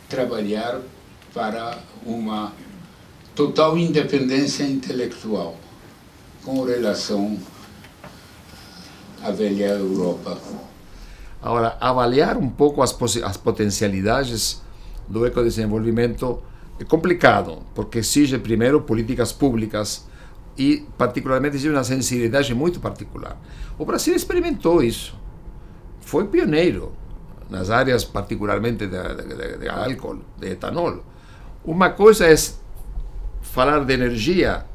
trabalhar para uma total independência intelectual com relação à velha Europa. Agora, avaliar um pouco as potencialidades do ecodesenvolvimento é complicado, porque exige primeiro políticas públicas e particularmente exige uma sensibilidade muito particular. O Brasil experimentou isso, foi pioneiro nas áreas particularmente de álcool, de etanol. Uma coisa é falar de energia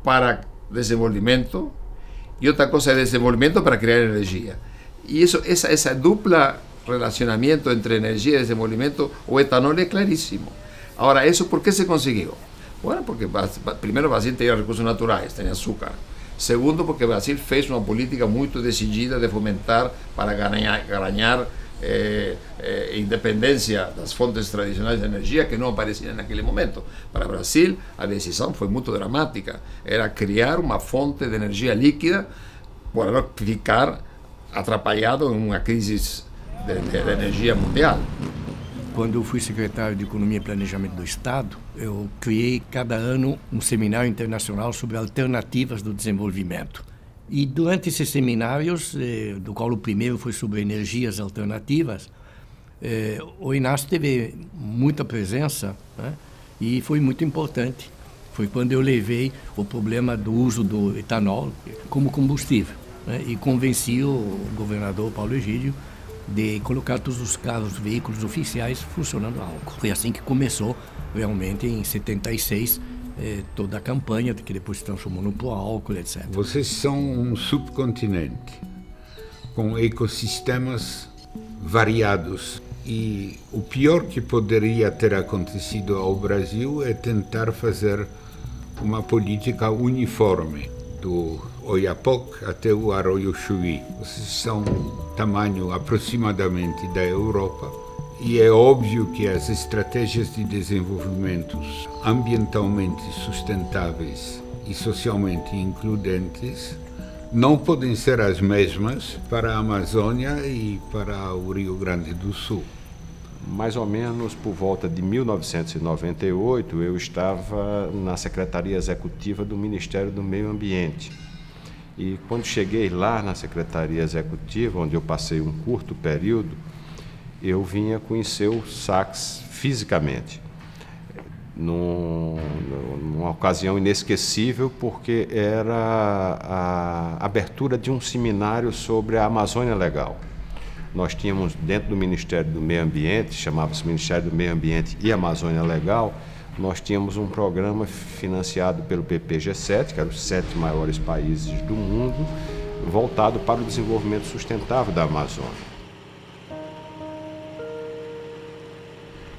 para desenvolvimento, e outra coisa é desenvolvimento para criar energia. E essa dupla relacionamento entre energia e desenvolvimento, o etanol é claríssimo. Agora, isso por que se conseguiu? Bueno, porque primeiro o Brasil tem recursos naturais, tem açúcar. Segundo, porque o Brasil fez uma política muito decidida de fomentar para ganhar independência das fontes tradicionais de energia que não apareciam naquele momento. Para o Brasil, a decisão foi muito dramática. Era criar uma fonte de energia líquida para não ficar atrapalhado em uma crise de energia mundial. Quando eu fui secretário de Economia e Planejamento do Estado, eu criei cada ano um seminário internacional sobre alternativas do desenvolvimento. E durante esses seminários, do qual o primeiro foi sobre energias alternativas, o Inácio teve muita presença, né? E foi muito importante. Foi quando eu levei o problema do uso do etanol como combustível, né? E convenci o governador Paulo Egídio de colocar todos os carros, veículos oficiais funcionando a álcool. Foi assim que começou realmente em 76 toda a campanha, que depois se transformou no pró-álcool, etc. Vocês são um subcontinente com ecossistemas variados e o pior que poderia ter acontecido ao Brasil é tentar fazer uma política uniforme do Oiapoque até o Arroio Chuí. Vocês são tamanho aproximadamente da Europa e é óbvio que as estratégias de desenvolvimento ambientalmente sustentáveis e socialmente includentes não podem ser as mesmas para a Amazônia e para o Rio Grande do Sul. Mais ou menos por volta de 1998, eu estava na Secretaria Executiva do Ministério do Meio Ambiente. E quando cheguei lá na Secretaria Executiva, onde eu passei um curto período, eu vinha conhecer o Sachs fisicamente. Numa ocasião inesquecível, porque era a abertura de um seminário sobre a Amazônia Legal. Nós tínhamos dentro do Ministério do Meio Ambiente, chamava-se Ministério do Meio Ambiente e Amazônia Legal, nós tínhamos um programa financiado pelo PPG7, que eram os 7 maiores países do mundo, voltado para o desenvolvimento sustentável da Amazônia.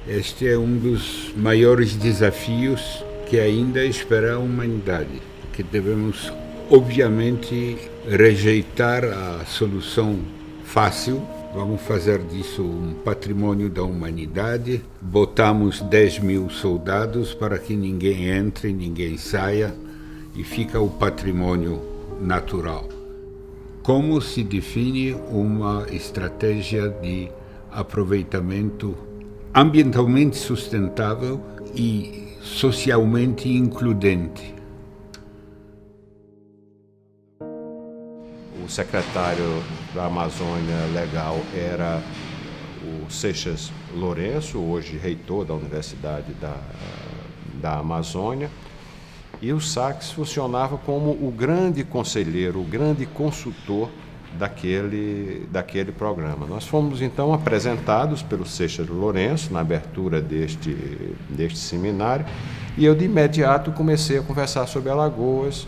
Este é um dos maiores desafios que ainda espera a humanidade, que devemos, obviamente, rejeitar a solução fácil. Vamos fazer disso um patrimônio da humanidade. Botamos 10 mil soldados para que ninguém entre, ninguém saia e fica o patrimônio natural. Como se define uma estratégia de aproveitamento ambientalmente sustentável e socialmente includente? O secretário da Amazônia Legal era o Seixas Lourenço, hoje reitor da Universidade da Amazônia, e o Sachs funcionava como o grande conselheiro, o grande consultor daquele programa. Nós fomos então apresentados pelo Seixas Lourenço na abertura deste seminário, e eu de imediato comecei a conversar sobre Alagoas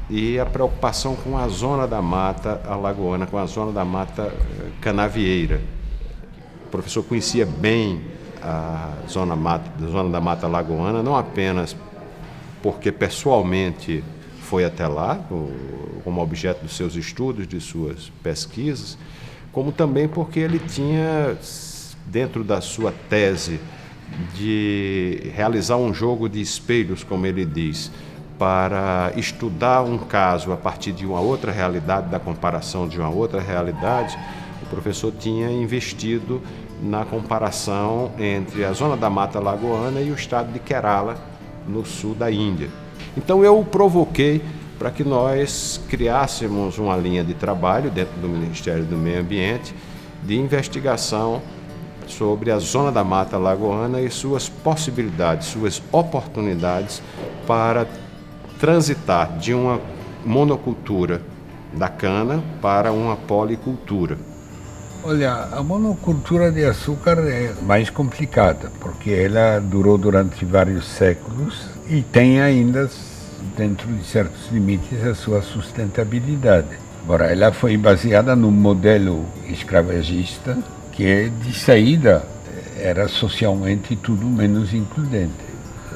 e a preocupação com a zona da mata alagoana, com a zona da mata canavieira. O professor conhecia bem a zona da mata alagoana, não apenas porque pessoalmente foi até lá, como objeto dos seus estudos, de suas pesquisas, como também porque ele tinha, dentro da sua tese, de realizar um jogo de espelhos, como ele diz, para estudar um caso a partir de uma outra realidade, da comparação de uma outra realidade. O professor tinha investido na comparação entre a zona da mata alagoana e o estado de Kerala, no sul da Índia. Então eu o provoquei para que nós criássemos uma linha de trabalho dentro do Ministério do Meio Ambiente de investigação sobre a zona da mata alagoana e suas possibilidades, suas oportunidades para transitar de uma monocultura da cana para uma policultura. Olha, a monocultura de açúcar é mais complicada, porque ela durou durante vários séculos e tem ainda dentro de certos limites, a sua sustentabilidade. Agora, ela foi baseada num modelo escravagista que, de saída, era socialmente tudo menos includente.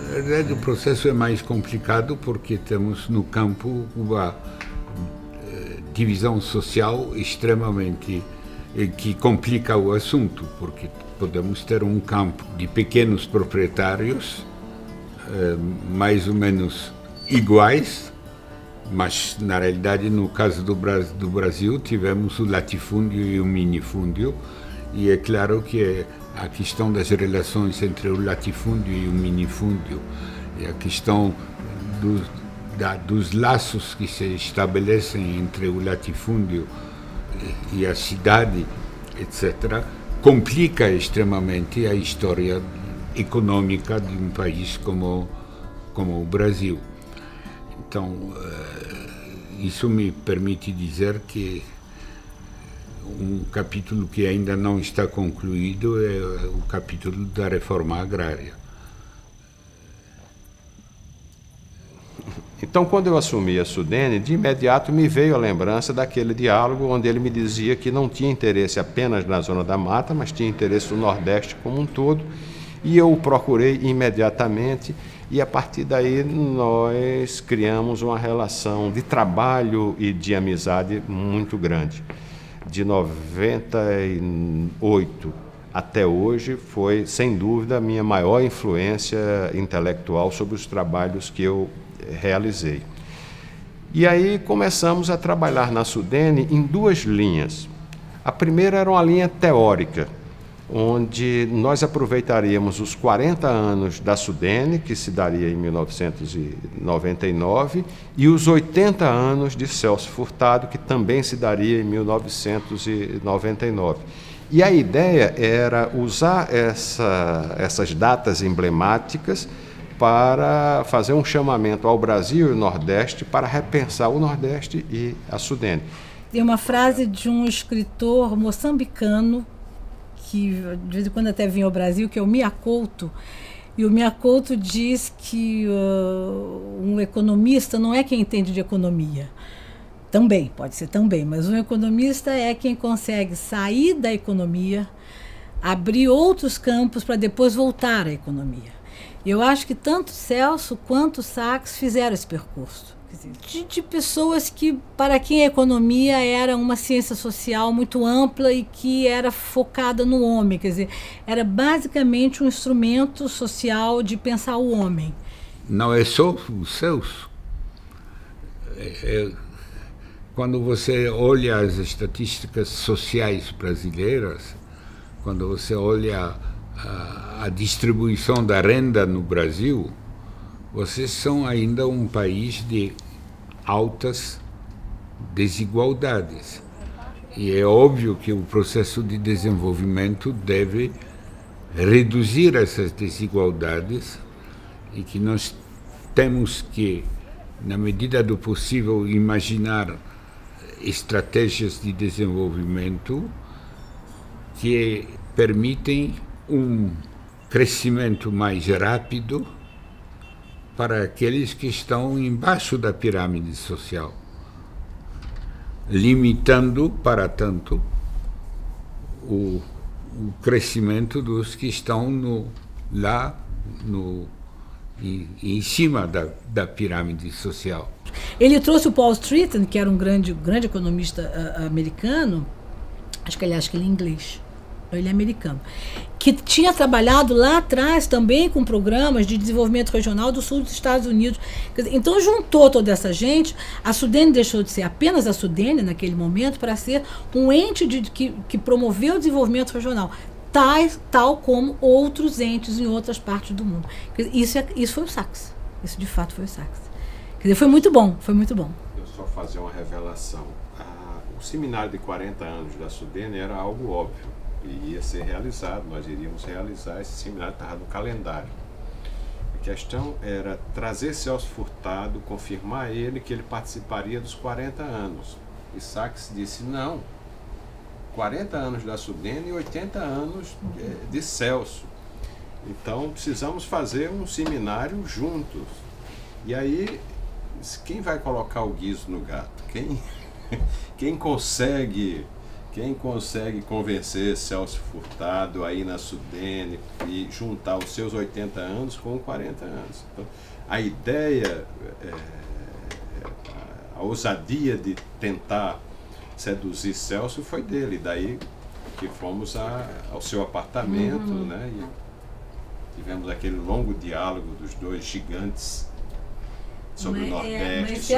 Na verdade, o processo é mais complicado porque temos no campo uma divisão social extremamente que complica o assunto, porque podemos ter um campo de pequenos proprietários, mais ou menos iguais, mas na realidade no caso do Brasil tivemos o latifúndio e o minifúndio, e é claro que a questão das relações entre o latifúndio e o minifúndio, e a questão dos laços que se estabelecem entre o latifúndio e a cidade, etc., complica extremamente a história econômica de um país como o Brasil. Então, isso me permite dizer que um capítulo que ainda não está concluído é o capítulo da reforma agrária. Então, quando eu assumi a Sudene, de imediato me veio a lembrança daquele diálogo onde ele me dizia que não tinha interesse apenas na Zona da Mata, mas tinha interesse no Nordeste como um todo, e eu o procurei imediatamente, e a partir daí nós criamos uma relação de trabalho e de amizade muito grande. De 98 até hoje foi, sem dúvida, a minha maior influência intelectual sobre os trabalhos que eu realizei. E aí começamos a trabalhar na Sudene em duas linhas. A primeira era uma linha teórica, onde nós aproveitaríamos os 40 anos da Sudene, que se daria em 1999, e os 80 anos de Celso Furtado, que também se daria em 1999. E a ideia era usar essas datas emblemáticas para fazer um chamamento ao Brasil e ao Nordeste para repensar o Nordeste e a Sudene. Tem uma frase de um escritor moçambicano que de vez em quando até vinha ao Brasil, que é o Mia Couto, e o Mia Couto diz que um economista não é quem entende de economia. Também, pode ser também, mas um economista é quem consegue sair da economia, abrir outros campos para depois voltar à economia. Eu acho que tanto Celso quanto Sachs fizeram esse percurso. De pessoas que, para quem a economia era uma ciência social muito ampla e que era focada no homem, quer dizer, era basicamente um instrumento social de pensar o homem. Não é só o Celso. Quando você olha as estatísticas sociais brasileiras, quando você olha a distribuição da renda no Brasil, vocês são ainda um país de altas desigualdades. E é óbvio que o processo de desenvolvimento deve reduzir essas desigualdades e que nós temos que, na medida do possível, imaginar estratégias de desenvolvimento que permitem um crescimento mais rápido para aqueles que estão embaixo da pirâmide social, limitando, para tanto, o crescimento dos que estão em cima da pirâmide social. Ele trouxe o Paul Stratton, que era um grande economista americano, acho que ele é inglês, ele é americano, que tinha trabalhado lá atrás também com programas de desenvolvimento regional do sul dos Estados Unidos. Então juntou toda essa gente. A Sudene deixou de ser apenas a Sudene naquele momento para ser um ente que promoveu o desenvolvimento regional, tal como outros entes em outras partes do mundo. Isso foi o Sachs. Isso de fato foi o Sachs. Quer dizer, foi muito bom, foi muito bom. Eu só fazer uma revelação. O seminário de 40 anos da Sudene era algo óbvio. E ia ser realizado, nós iríamos realizar, esse seminário estava no calendário. A questão era trazer Celso Furtado, confirmar ele que ele participaria dos 40 anos. E Sachs disse, não, 40 anos da Sudene e 80 anos de Celso. Então precisamos fazer um seminário juntos. E aí quem vai colocar o guiso no gato? Quem consegue convencer Celso Furtado aí na Sudene e juntar os seus 80 anos com 40 anos? Então, a ideia, a ousadia de tentar seduzir Celso foi dele, daí que fomos ao seu apartamento, né? E tivemos aquele longo diálogo dos dois gigantes sobre o Nordeste.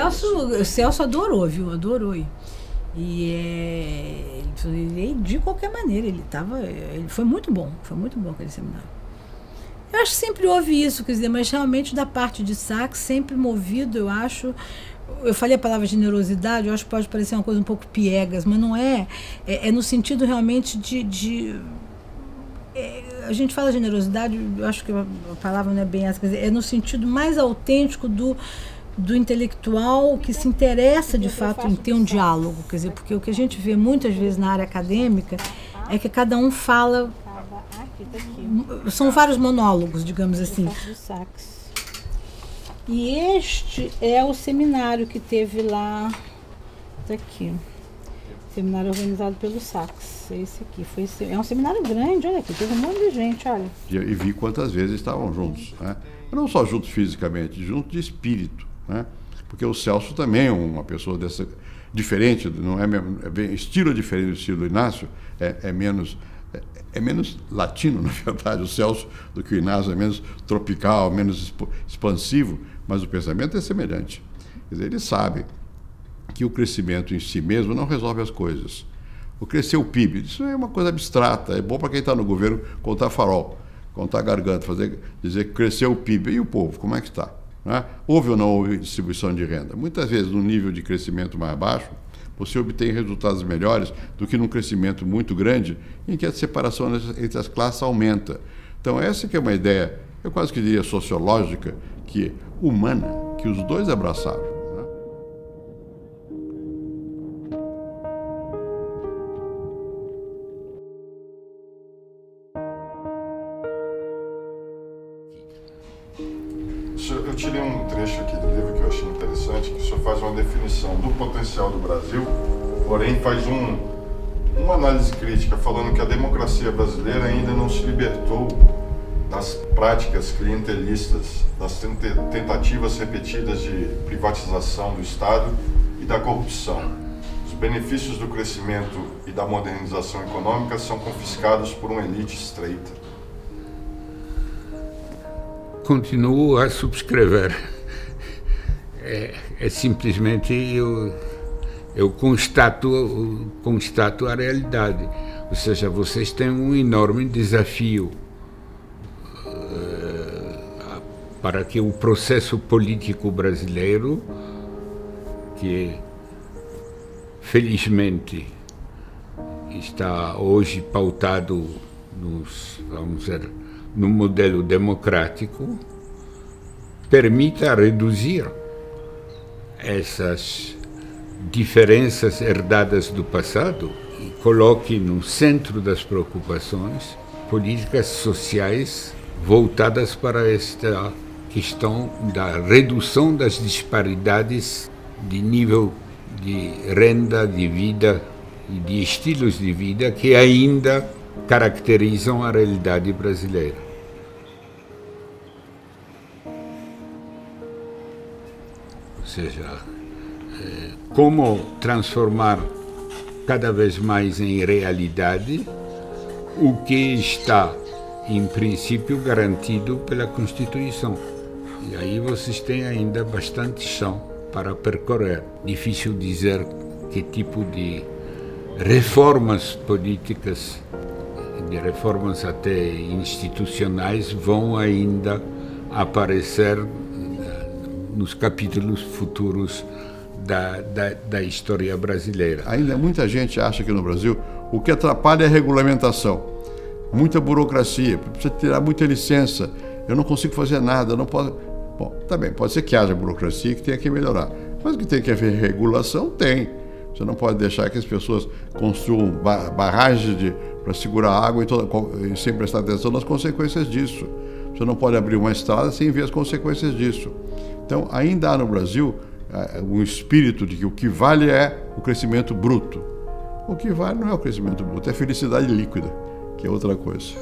Mas Celso adorou, viu? Adorou. E ele, de qualquer maneira, ele foi muito bom aquele seminário. Eu acho que sempre houve isso, quer dizer, mas realmente da parte de Sachs, sempre movido, eu falei a palavra generosidade, eu acho que pode parecer uma coisa um pouco piegas, mas não é. É no sentido realmente a gente fala generosidade, eu acho que a palavra não é bem essa, quer dizer, é no sentido mais autêntico do intelectual que se interessa de fato em ter um diálogo, quer dizer, porque o que a gente vê muitas vezes na área acadêmica é que cada um fala, são vários monólogos, digamos assim. E este é o seminário que teve lá, daqui, seminário organizado pelo Sachs, esse aqui, é um seminário grande, olha aqui, teve um monte de gente, olha. E vi quantas vezes estavam juntos, né? Não só juntos fisicamente, juntos de espírito, né? Porque o Celso também é uma pessoa dessa diferente, não é estilo diferente do estilo do Inácio, é menos latino, na verdade, o Celso, do que o Inácio, é menos tropical, menos expansivo, mas o pensamento é semelhante. Quer dizer, ele sabe que o crescimento em si mesmo não resolve as coisas. O crescer o PIB, isso é uma coisa abstrata, é bom para quem está no governo contar farol, contar garganta, dizer que cresceu o PIB. E o povo, como é que está? Né? Houve ou não houve distribuição de renda? Muitas vezes, num nível de crescimento mais baixo, você obtém resultados melhores do que num crescimento muito grande, em que a separação entre as classes aumenta. Então, essa que é uma ideia, eu quase que diria sociológica, que humana, que os dois abraçaram. Eu tirei um trecho aqui do livro que eu achei interessante, que o senhor faz uma definição do potencial do Brasil, porém faz uma análise crítica, falando que a democracia brasileira ainda não se libertou das práticas clientelistas, das tentativas repetidas de privatização do Estado e da corrupção. Os benefícios do crescimento e da modernização econômica são confiscados por uma elite estreita. Continuo a subscrever. É simplesmente eu constato a realidade. Ou seja, vocês têm um enorme desafio para que o processo político brasileiro, que felizmente está hoje pautado no modelo democrático, permita reduzir essas diferenças herdadas do passado e coloque no centro das preocupações políticas sociais voltadas para esta questão da redução das disparidades de nível de renda, de vida e de estilos de vida que ainda caracterizam a realidade brasileira. Ou seja, como transformar cada vez mais em realidade o que está, em princípio, garantido pela Constituição. E aí vocês têm ainda bastante chão para percorrer. Difícil dizer que tipo de reformas políticas, de reformas até institucionais, vão ainda aparecer nos capítulos futuros da história brasileira. Ainda muita gente acha que no Brasil o que atrapalha é a regulamentação. Muita burocracia, precisa tirar muita licença, eu não consigo fazer nada, eu não posso... Bom, tá bem, pode ser que haja burocracia que tenha que melhorar, mas que tem que haver regulação, tem. Você não pode deixar que as pessoas construam barragens para segurar a água e sem prestar atenção nas consequências disso. Você não pode abrir uma estrada sem ver as consequências disso. Então, ainda há no Brasil um espírito de que o que vale é o crescimento bruto. O que vale não é o crescimento bruto, é a felicidade líquida, que é outra coisa.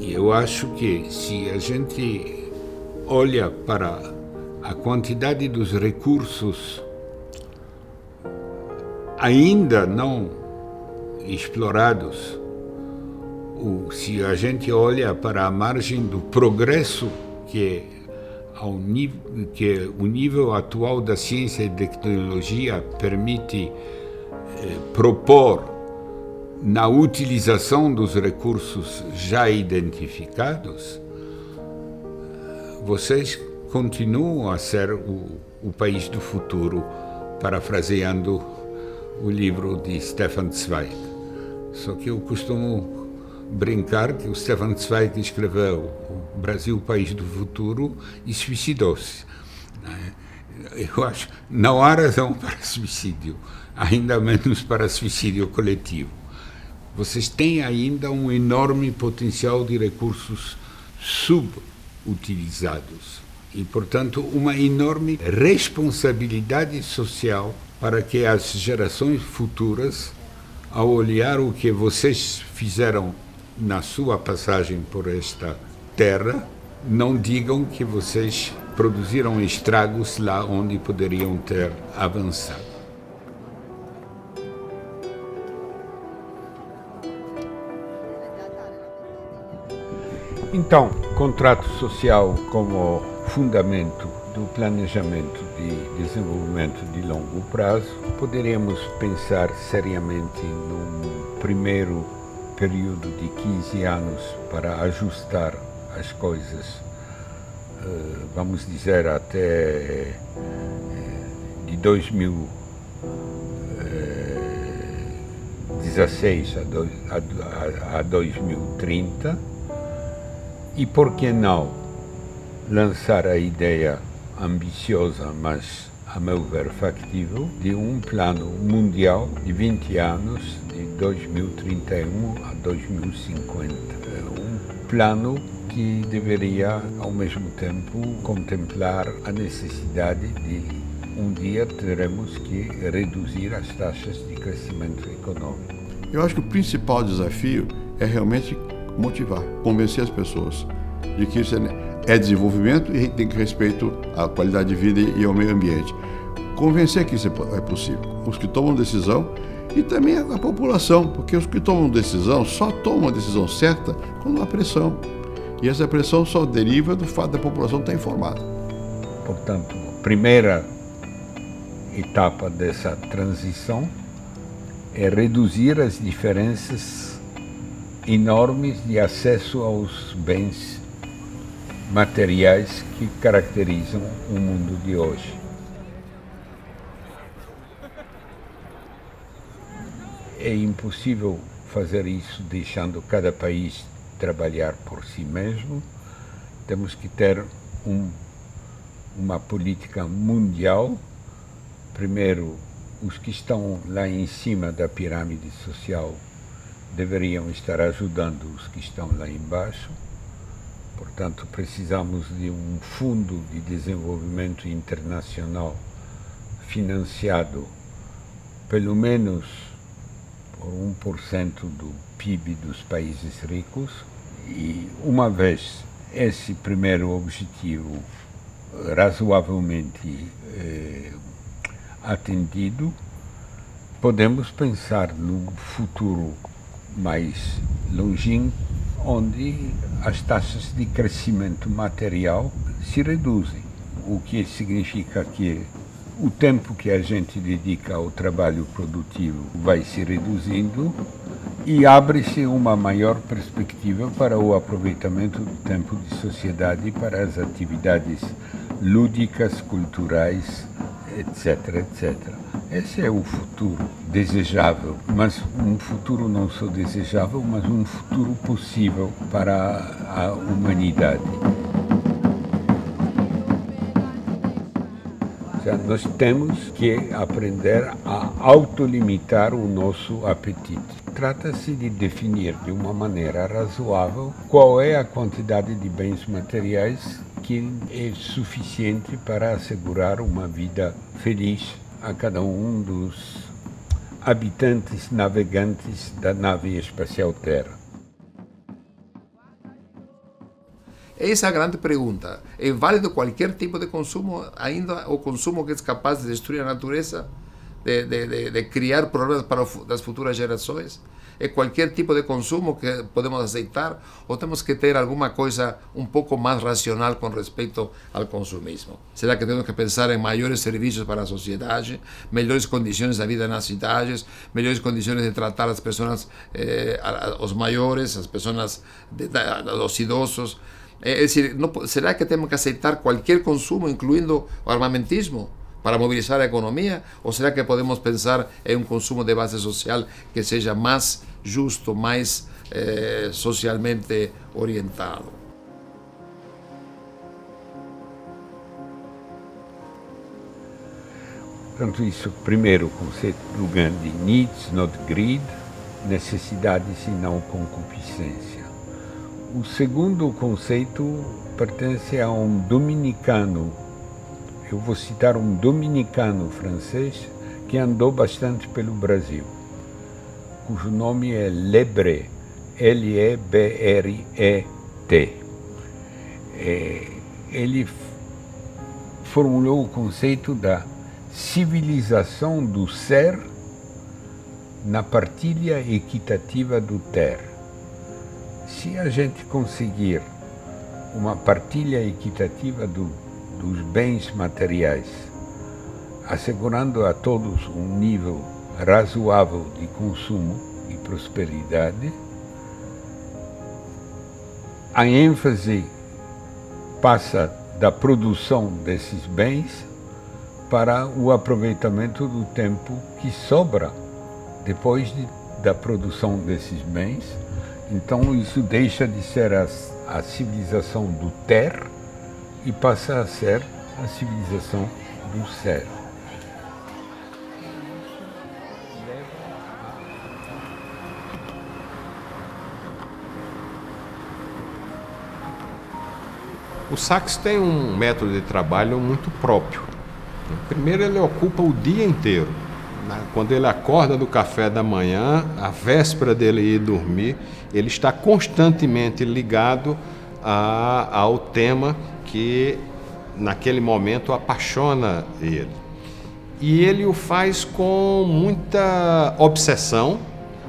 Eu acho que se a gente olha para a quantidade dos recursos ainda não explorados, se a gente olha para a margem do progresso que o nível atual da ciência e tecnologia permite propor na utilização dos recursos já identificados, vocês continuam a ser o país do futuro, parafraseando o livro de Stefan Zweig. Só que eu costumo brincar que o Stefan Zweig escreveu o Brasil, país do futuro, e suicidou-se. Eu acho que não há razão para suicídio, ainda menos para suicídio coletivo. Vocês têm ainda um enorme potencial de recursos subutilizados e, portanto, uma enorme responsabilidade social para que as gerações futuras, ao olhar o que vocês fizeram na sua passagem por esta terra, não digam que vocês produziram estragos lá onde poderiam ter avançado. Então, contrato social como fundamento do planejamento de desenvolvimento de longo prazo, poderíamos pensar seriamente num primeiro período de 15 anos para ajustar as coisas, vamos dizer, até de 2016 a 2030, e por que não lançar a ideia ambiciosa, mas a meu ver factível, de um plano mundial de 20 anos, de 2031 a 2050. Um plano que deveria, ao mesmo tempo, contemplar a necessidade de um dia teremos que reduzir as taxas de crescimento econômico. Eu acho que o principal desafio é realmente motivar, convencer as pessoas de que isso é desenvolvimento e tem respeito à qualidade de vida e ao meio ambiente. Convencer que isso é possível. Os que tomam decisão e também a população, porque os que tomam decisão só tomam a decisão certa quando há pressão. E essa pressão só deriva do fato da população estar informada. Portanto, a primeira etapa dessa transição é reduzir as diferenças enormes de acesso aos bens materiais que caracterizam o mundo de hoje. É impossível fazer isso deixando cada país trabalhar por si mesmo. Temos que ter uma política mundial. Primeiro, os que estão lá em cima da pirâmide social deveriam estar ajudando os que estão lá embaixo. Portanto, precisamos de um fundo de desenvolvimento internacional financiado pelo menos por 1% do PIB dos países ricos. E uma vez esse primeiro objetivo razoavelmente atendido, podemos pensar no futuro mais longínquo, onde as taxas de crescimento material se reduzem, o que significa que o tempo que a gente dedica ao trabalho produtivo vai se reduzindo e abre-se uma maior perspectiva para o aproveitamento do tempo de sociedade para as atividades lúdicas, culturais, etc, etc. Esse é o futuro desejável, mas um futuro não só desejável, mas um futuro possível para a humanidade. Nós temos que aprender a autolimitar o nosso apetite. Trata-se de definir de uma maneira razoável qual é a quantidade de bens materiais que é suficiente para assegurar uma vida feliz a cada um dos habitantes, navegantes da nave espacial Terra. Essa é a grande pergunta. É válido qualquer tipo de consumo, ainda o consumo que é capaz de destruir a natureza, de criar problemas para as futuras gerações? É qualquer tipo de consumo que podemos aceitar ou temos que ter alguma coisa um pouco mais racional com respeito ao consumismo? Será que temos que pensar em maiores serviços para a sociedade, melhores condições da vida nas cidades, melhores condições de tratar as pessoas, os maiores, as pessoas, os idosos? É decir, será que temos que aceitar qualquer consumo, incluindo o armamentismo, para movilizar a economia? Ou será que podemos pensar em um consumo de base social que seja mais justo, mais socialmente orientado? Portanto, isso, primeiro, o conceito do Gandhi, needs, not greed, necessidades e não concupiscência. O segundo conceito pertence a um dominicano. Eu vou citar um dominicano francês que andou bastante pelo Brasil, cujo nome é Lebret, L-E-B-R-E-T. Ele formulou o conceito da civilização do ser na partilha equitativa do ter. Se a gente conseguir uma partilha equitativa dos bens materiais, assegurando a todos um nível razoável de consumo e prosperidade, a ênfase passa da produção desses bens para o aproveitamento do tempo que sobra depois da produção desses bens. Então isso deixa de ser a civilização do ter e passa a ser a civilização do ser. O Sachs tem um método de trabalho muito próprio. Primeiro, ele ocupa o dia inteiro. Quando ele acorda do café da manhã, a véspera dele ir dormir, ele está constantemente ligado ao tema que naquele momento apaixona ele. E ele o faz com muita obsessão,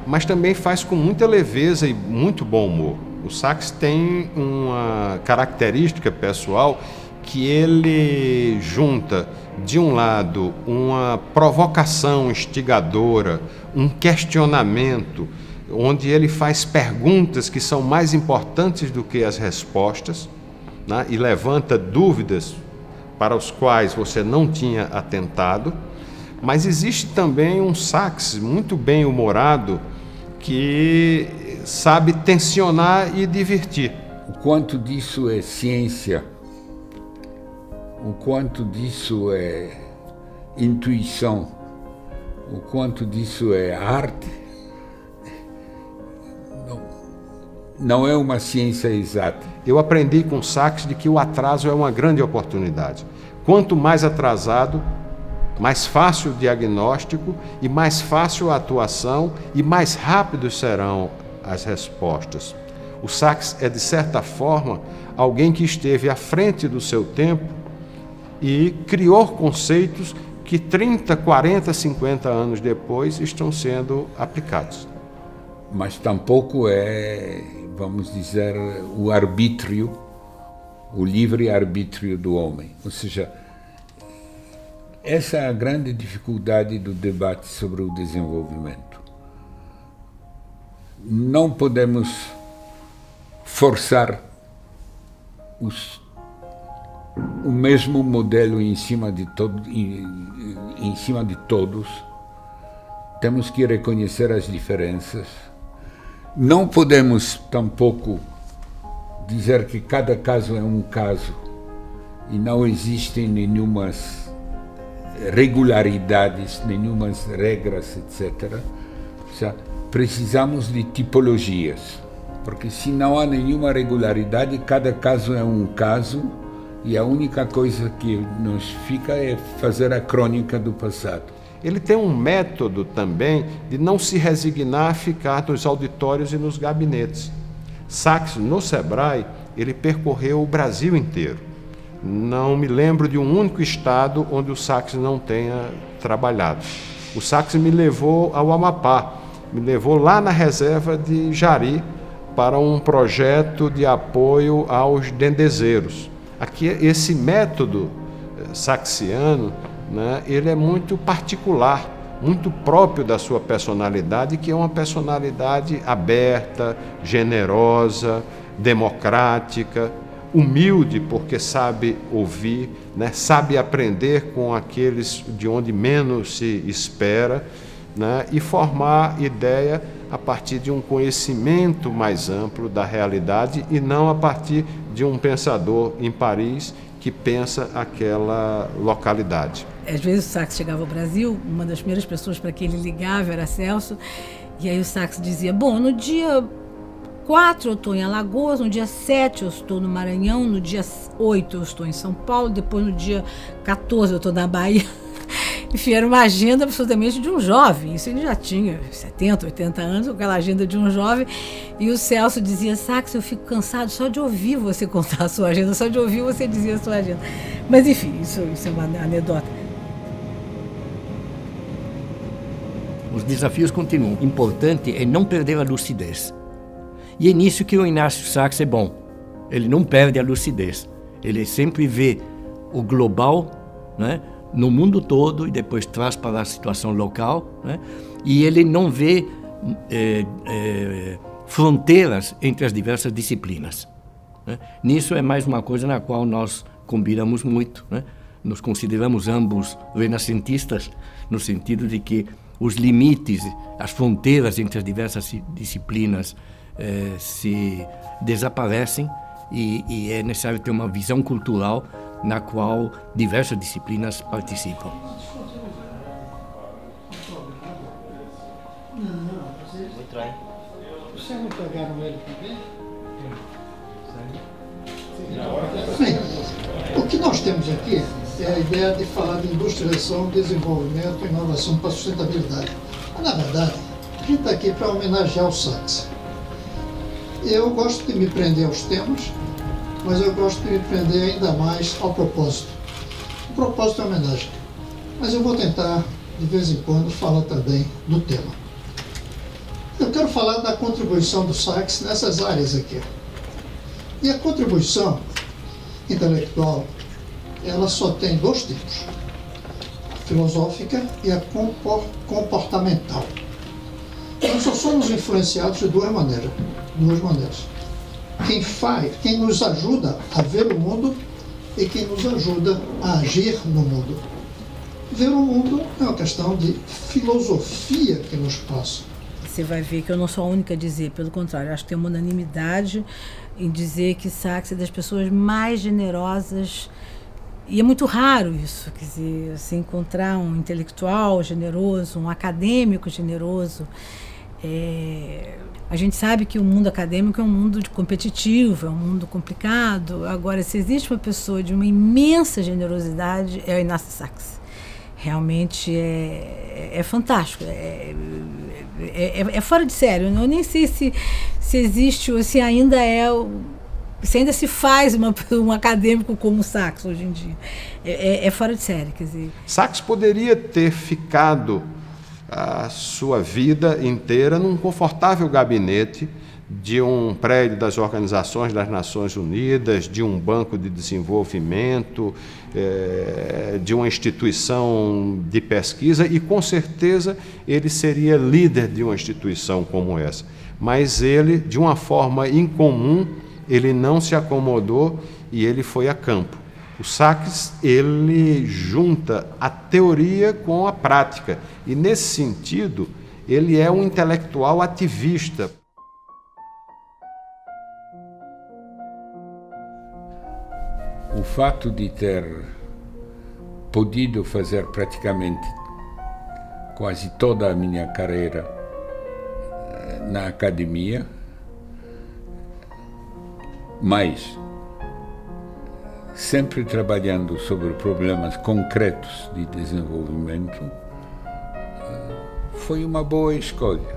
mas também faz com muita leveza e muito bom humor. O Sachs tem uma característica pessoal que ele junta, de um lado, uma provocação instigadora, um questionamento, onde ele faz perguntas que são mais importantes do que as respostas, né? E levanta dúvidas para os quais você não tinha atentado. Mas existe também um Sachs muito bem humorado que sabe tensionar e divertir. O quanto disso é ciência, o quanto disso é intuição, o quanto disso é arte, não é uma ciência exata. Eu aprendi com Sachs de que o atraso é uma grande oportunidade. Quanto mais atrasado, mais fácil o diagnóstico e mais fácil a atuação e mais rápidos serão as respostas. O Sachs é, de certa forma, alguém que esteve à frente do seu tempo e criou conceitos que 30, 40, 50 anos depois estão sendo aplicados. Mas tampouco é, vamos dizer, o arbítrio, o livre arbítrio do homem. Ou seja, essa é a grande dificuldade do debate sobre o desenvolvimento. Não podemos forçar o mesmo modelo em cima de todos. Temos que reconhecer as diferenças. Não podemos tampouco dizer que cada caso é um caso e não existem nenhumas regularidades, nenhumas regras, etc. Ou seja, precisamos de tipologias, porque se não há nenhuma regularidade, cada caso é um caso e a única coisa que nos fica é fazer a crônica do passado. Ele tem um método também de não se resignar a ficar nos auditórios e nos gabinetes. Sachs, no Sebrae, ele percorreu o Brasil inteiro. Não me lembro de um único estado onde o Sachs não tenha trabalhado. O Sachs me levou ao Amapá, me levou lá na reserva de Jari para um projeto de apoio aos dendezeiros. Aqui, esse método saxiano, né, ele é muito particular, muito próprio da sua personalidade, que é uma personalidade aberta, generosa, democrática, humilde, porque sabe ouvir, né, sabe aprender com aqueles de onde menos se espera, né, e formar ideia a partir de um conhecimento mais amplo da realidade e não a partir de um pensador em Paris que pensa aquela localidade. Às vezes o Sachs chegava ao Brasil, uma das primeiras pessoas para quem ele ligava era Celso, e aí o Sachs dizia, bom, no dia 4 eu estou em Alagoas, no dia 7 eu estou no Maranhão, no dia 8 eu estou em São Paulo, depois no dia 14 eu estou na Bahia. Enfim, era uma agenda absolutamente de um jovem. Isso ele já tinha 70, 80 anos, aquela agenda de um jovem. E o Celso dizia, Sachs, eu fico cansado só de ouvir você contar a sua agenda, só de ouvir você dizer a sua agenda. Mas enfim, isso é uma anedota. Os desafios continuam. Importante é não perder a lucidez. E é nisso que o Inácio Sachs é bom. Ele não perde a lucidez. Ele sempre vê o global, né, no mundo todo e depois traz para a situação local, né, e ele não vê fronteiras entre as diversas disciplinas. Né. Nisso é mais uma coisa na qual nós combinamos muito. Né. Nos consideramos ambos renascentistas, no sentido de que os limites, as fronteiras entre as diversas disciplinas se desaparecem e é necessário ter uma visão cultural na qual diversas disciplinas participam. Muito bem. Vocês não pegaram ele também? Bem, o que nós temos aqui é a ideia de falar de industrialização, desenvolvimento, inovação para a sustentabilidade. Mas, na verdade, a gente está aqui para homenagear o Sachs. Eu gosto de me prender aos temas, mas eu gosto de me prender ainda mais ao propósito. O propósito é homenagem, mas eu vou tentar, de vez em quando, falar também do tema. Eu quero falar da contribuição do Sachs nessas áreas aqui. E a contribuição intelectual, ela só tem dois tipos, a filosófica e a comportamental. Nós só somos influenciados de duas maneiras. Quem nos ajuda a ver o mundo e quem nos ajuda a agir no mundo. Ver o mundo é uma questão de filosofia que nos passa. Você vai ver que eu não sou a única a dizer, pelo contrário, acho que tem uma unanimidade em dizer que Sachs é das pessoas mais generosas, e é muito raro isso, quer dizer, se encontrar um intelectual generoso, um acadêmico generoso. A gente sabe que o mundo acadêmico é um mundo competitivo, é um mundo complicado. Agora, se existe uma pessoa de uma imensa generosidade, é o Inácio Sachs. Realmente é fantástico, é fora de sério. Eu nem sei se existe ou se ainda se faz um acadêmico como Sachs hoje em dia. É fora de série, quer dizer. Sachs poderia ter ficado a sua vida inteira num confortável gabinete de um prédio das Organizações das Nações Unidas, de um banco de desenvolvimento, de uma instituição de pesquisa, e com certeza ele seria líder de uma instituição como essa. Mas ele, de uma forma incomum, ele não se acomodou e ele foi a campo. O Sachs, ele junta a teoria com a prática, e nesse sentido, ele é um intelectual ativista. O fato de ter podido fazer praticamente quase toda a minha carreira na academia, mas sempre trabalhando sobre problemas concretos de desenvolvimento, foi uma boa escolha.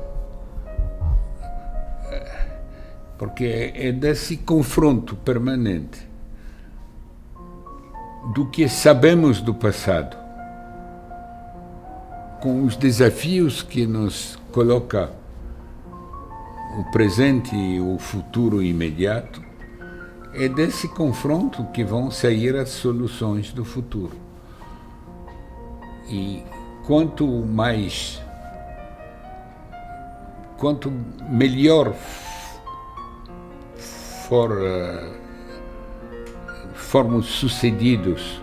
Porque é desse confronto permanente do que sabemos do passado com os desafios que nos coloca o presente e o futuro imediato, é desse confronto que vão sair as soluções do futuro. E quanto melhor formos sucedidos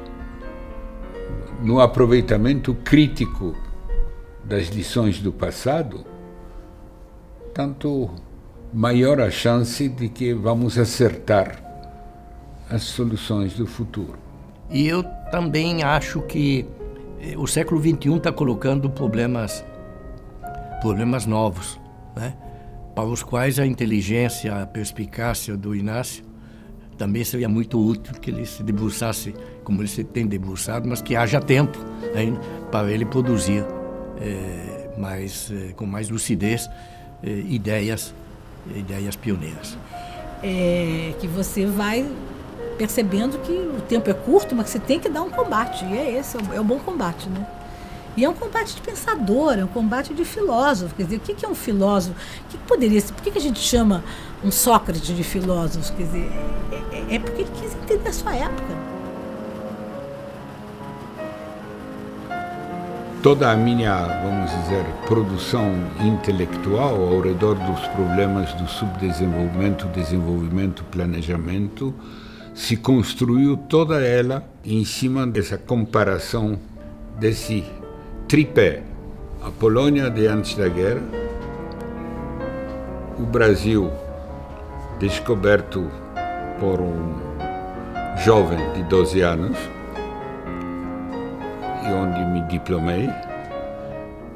no aproveitamento crítico das lições do passado, tanto maior a chance de que vamos acertar as soluções do futuro. E eu também acho que o século XXI está colocando problemas novos, né? Para os quais a inteligência, a perspicácia do Inácio também seria muito útil que ele se debruçasse, como ele se tem debruçado, mas que haja tempo ainda para ele produzir com mais lucidez ideias pioneiras. Que você vai percebendo que o tempo é curto, mas que você tem que dar um combate, e é o bom combate, né? E é um combate de pensador, é um combate de filósofo. Quer dizer, o que é um filósofo? Por que a gente chama um Sócrates de filósofo? Quer dizer, é porque ele quis entender a sua época. Toda a minha, vamos dizer, produção intelectual ao redor dos problemas do subdesenvolvimento, desenvolvimento, planejamento, se construiu toda ela em cima dessa comparação desse tripé: a Polônia de antes da guerra, o Brasil descoberto por um jovem de 12 anos, e onde me diplomei,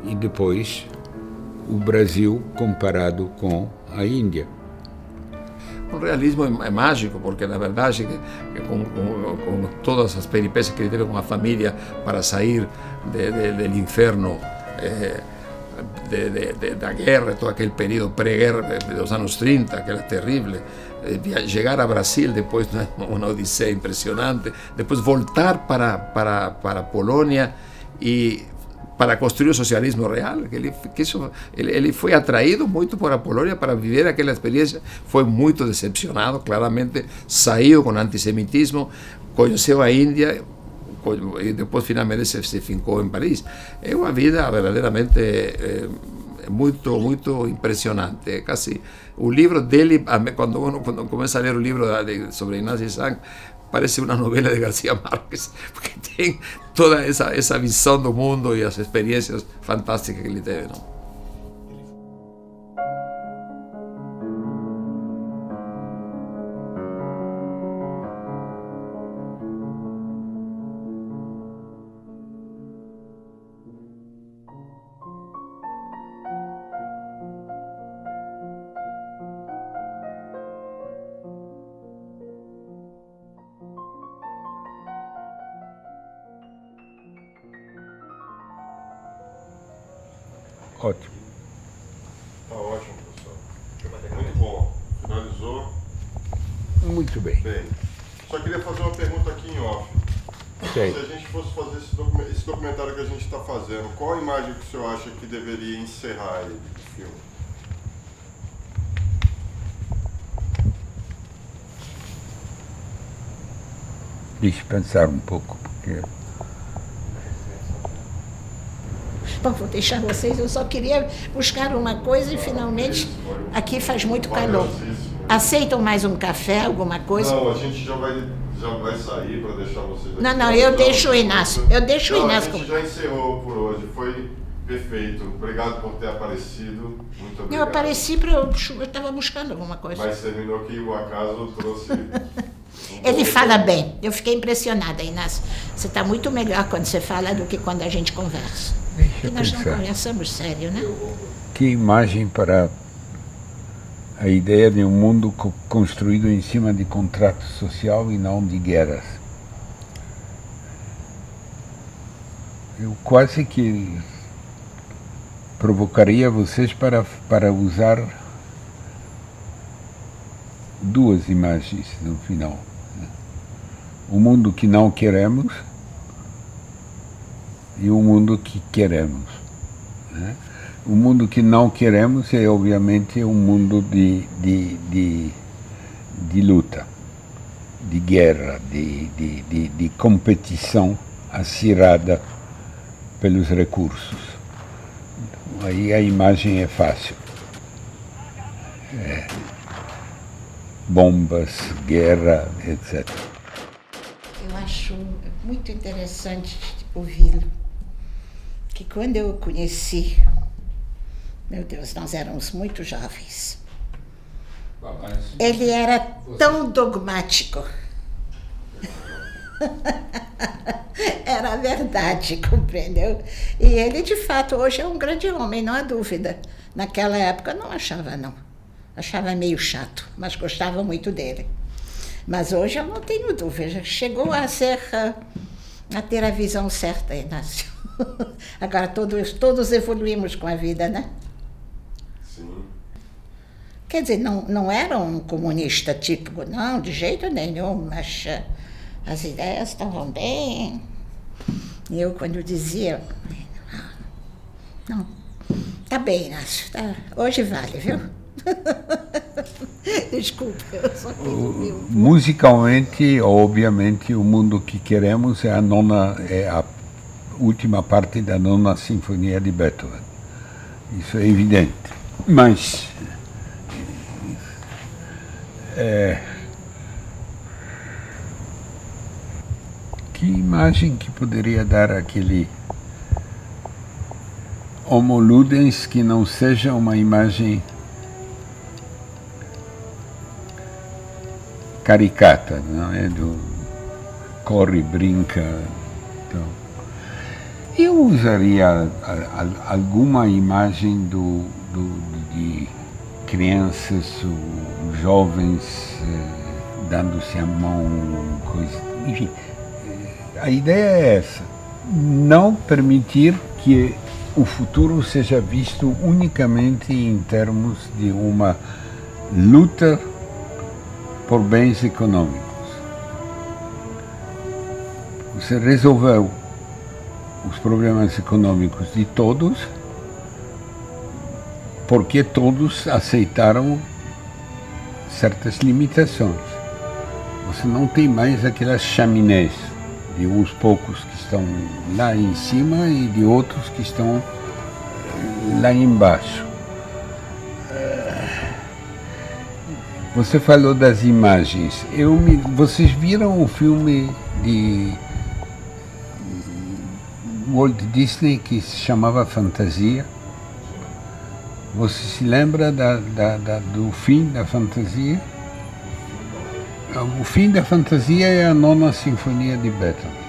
e depois o Brasil comparado com a Índia. O realismo é mágico, porque na verdade com todas as peripécias que ele teve com a família para sair do inferno da guerra, todo aquele período pré-guerra dos anos 30, que era terrível, chegar a Brasil depois, uma odisseia impressionante, depois voltar para a Polônia e para construir o socialismo real, ele foi atraído muito por a Polônia para viver aquela experiência, foi muito decepcionado, claramente, saiu com antissemitismo, conheceu a Índia e depois finalmente se fincou em Paris. É uma vida verdadeiramente muito impressionante. Quase o livro dele, quando começa a ler o livro sobre Inácio Isaac, parece uma novela de García Márquez, porque tem toda essa visão do mundo e as experiências fantásticas que ele teve, não? Ótimo. Está ótimo, professor. Muito bom. Finalizou? Muito bem. Bem, só queria fazer uma pergunta aqui em off. Okay. Se a gente fosse fazer esse documentário que a gente está fazendo, qual a imagem que o senhor acha que deveria encerrar ele, o filme? Deixa eu pensar um pouco, porque... Bom, vou deixar vocês, eu só queria buscar uma coisa e finalmente aqui faz muito calor. Aceitam mais um café, alguma coisa? Não, a gente já vai sair para deixar vocês aqui. Não, eu deixo o Inácio. Eu deixo o Inácio. A gente já encerrou por hoje, foi perfeito. Obrigado por ter aparecido. Muito obrigado. Eu apareci para eu estava buscando alguma coisa. Mas terminou que o acaso trouxe... Ele fala bem. Eu fiquei impressionada, Inácio. Você está muito melhor quando você fala do que quando a gente conversa. Deixa eu nós pensar. não conversamos sério, né? Que imagem para a ideia de um mundo construído em cima de contrato social e não de guerras. eu quase que provocaria vocês para usar duas imagens no final. O mundo que não queremos e o mundo que queremos. O mundo que não queremos é, obviamente, um mundo de luta, de guerra, de competição acirrada pelos recursos. Aí a imagem é fácil. Bombas, guerra, etc. Eu acho muito interessante ouvi-lo, que quando eu o conheci, meu Deus, nós éramos muito jovens. Ele era tão dogmático. Era verdade, compreendeu? E ele, de fato, hoje é um grande homem, não há dúvida. Naquela época não achava, não. Achava meio chato, mas gostava muito dele. Mas hoje eu não tenho dúvida. Chegou a ter a visão certa, Inácio. Agora todos evoluímos com a vida, né? Sim. Quer dizer, não era um comunista típico, não, de jeito nenhum, mas as ideias estavam bem. E eu, quando dizia, não, tá bem, Inácio, tá, hoje vale, viu? Desculpa, eu só quis ouvir um pouco. Musicalmente, obviamente, o mundo que queremos é a última parte da Nona Sinfonia de Beethoven. Isso é evidente. Mas que imagem que poderia dar aquele Homo Ludens que não seja uma imagem caricata, não é? Do corre, brinca. Então, eu usaria alguma imagem de crianças ou jovens dando-se a mão, coisa. Enfim, a ideia é essa: não permitir que o futuro seja visto unicamente em termos de uma luta por bens econômicos. Você resolveu os problemas econômicos de todos porque todos aceitaram certas limitações. Você não tem mais aquelas chaminés de uns poucos que estão lá em cima e de outros que estão lá embaixo. Você falou das imagens. Vocês viram o filme de Walt Disney que se chamava Fantasia? Você se lembra do fim da fantasia? O fim da fantasia é a Nona Sinfonia de Beethoven.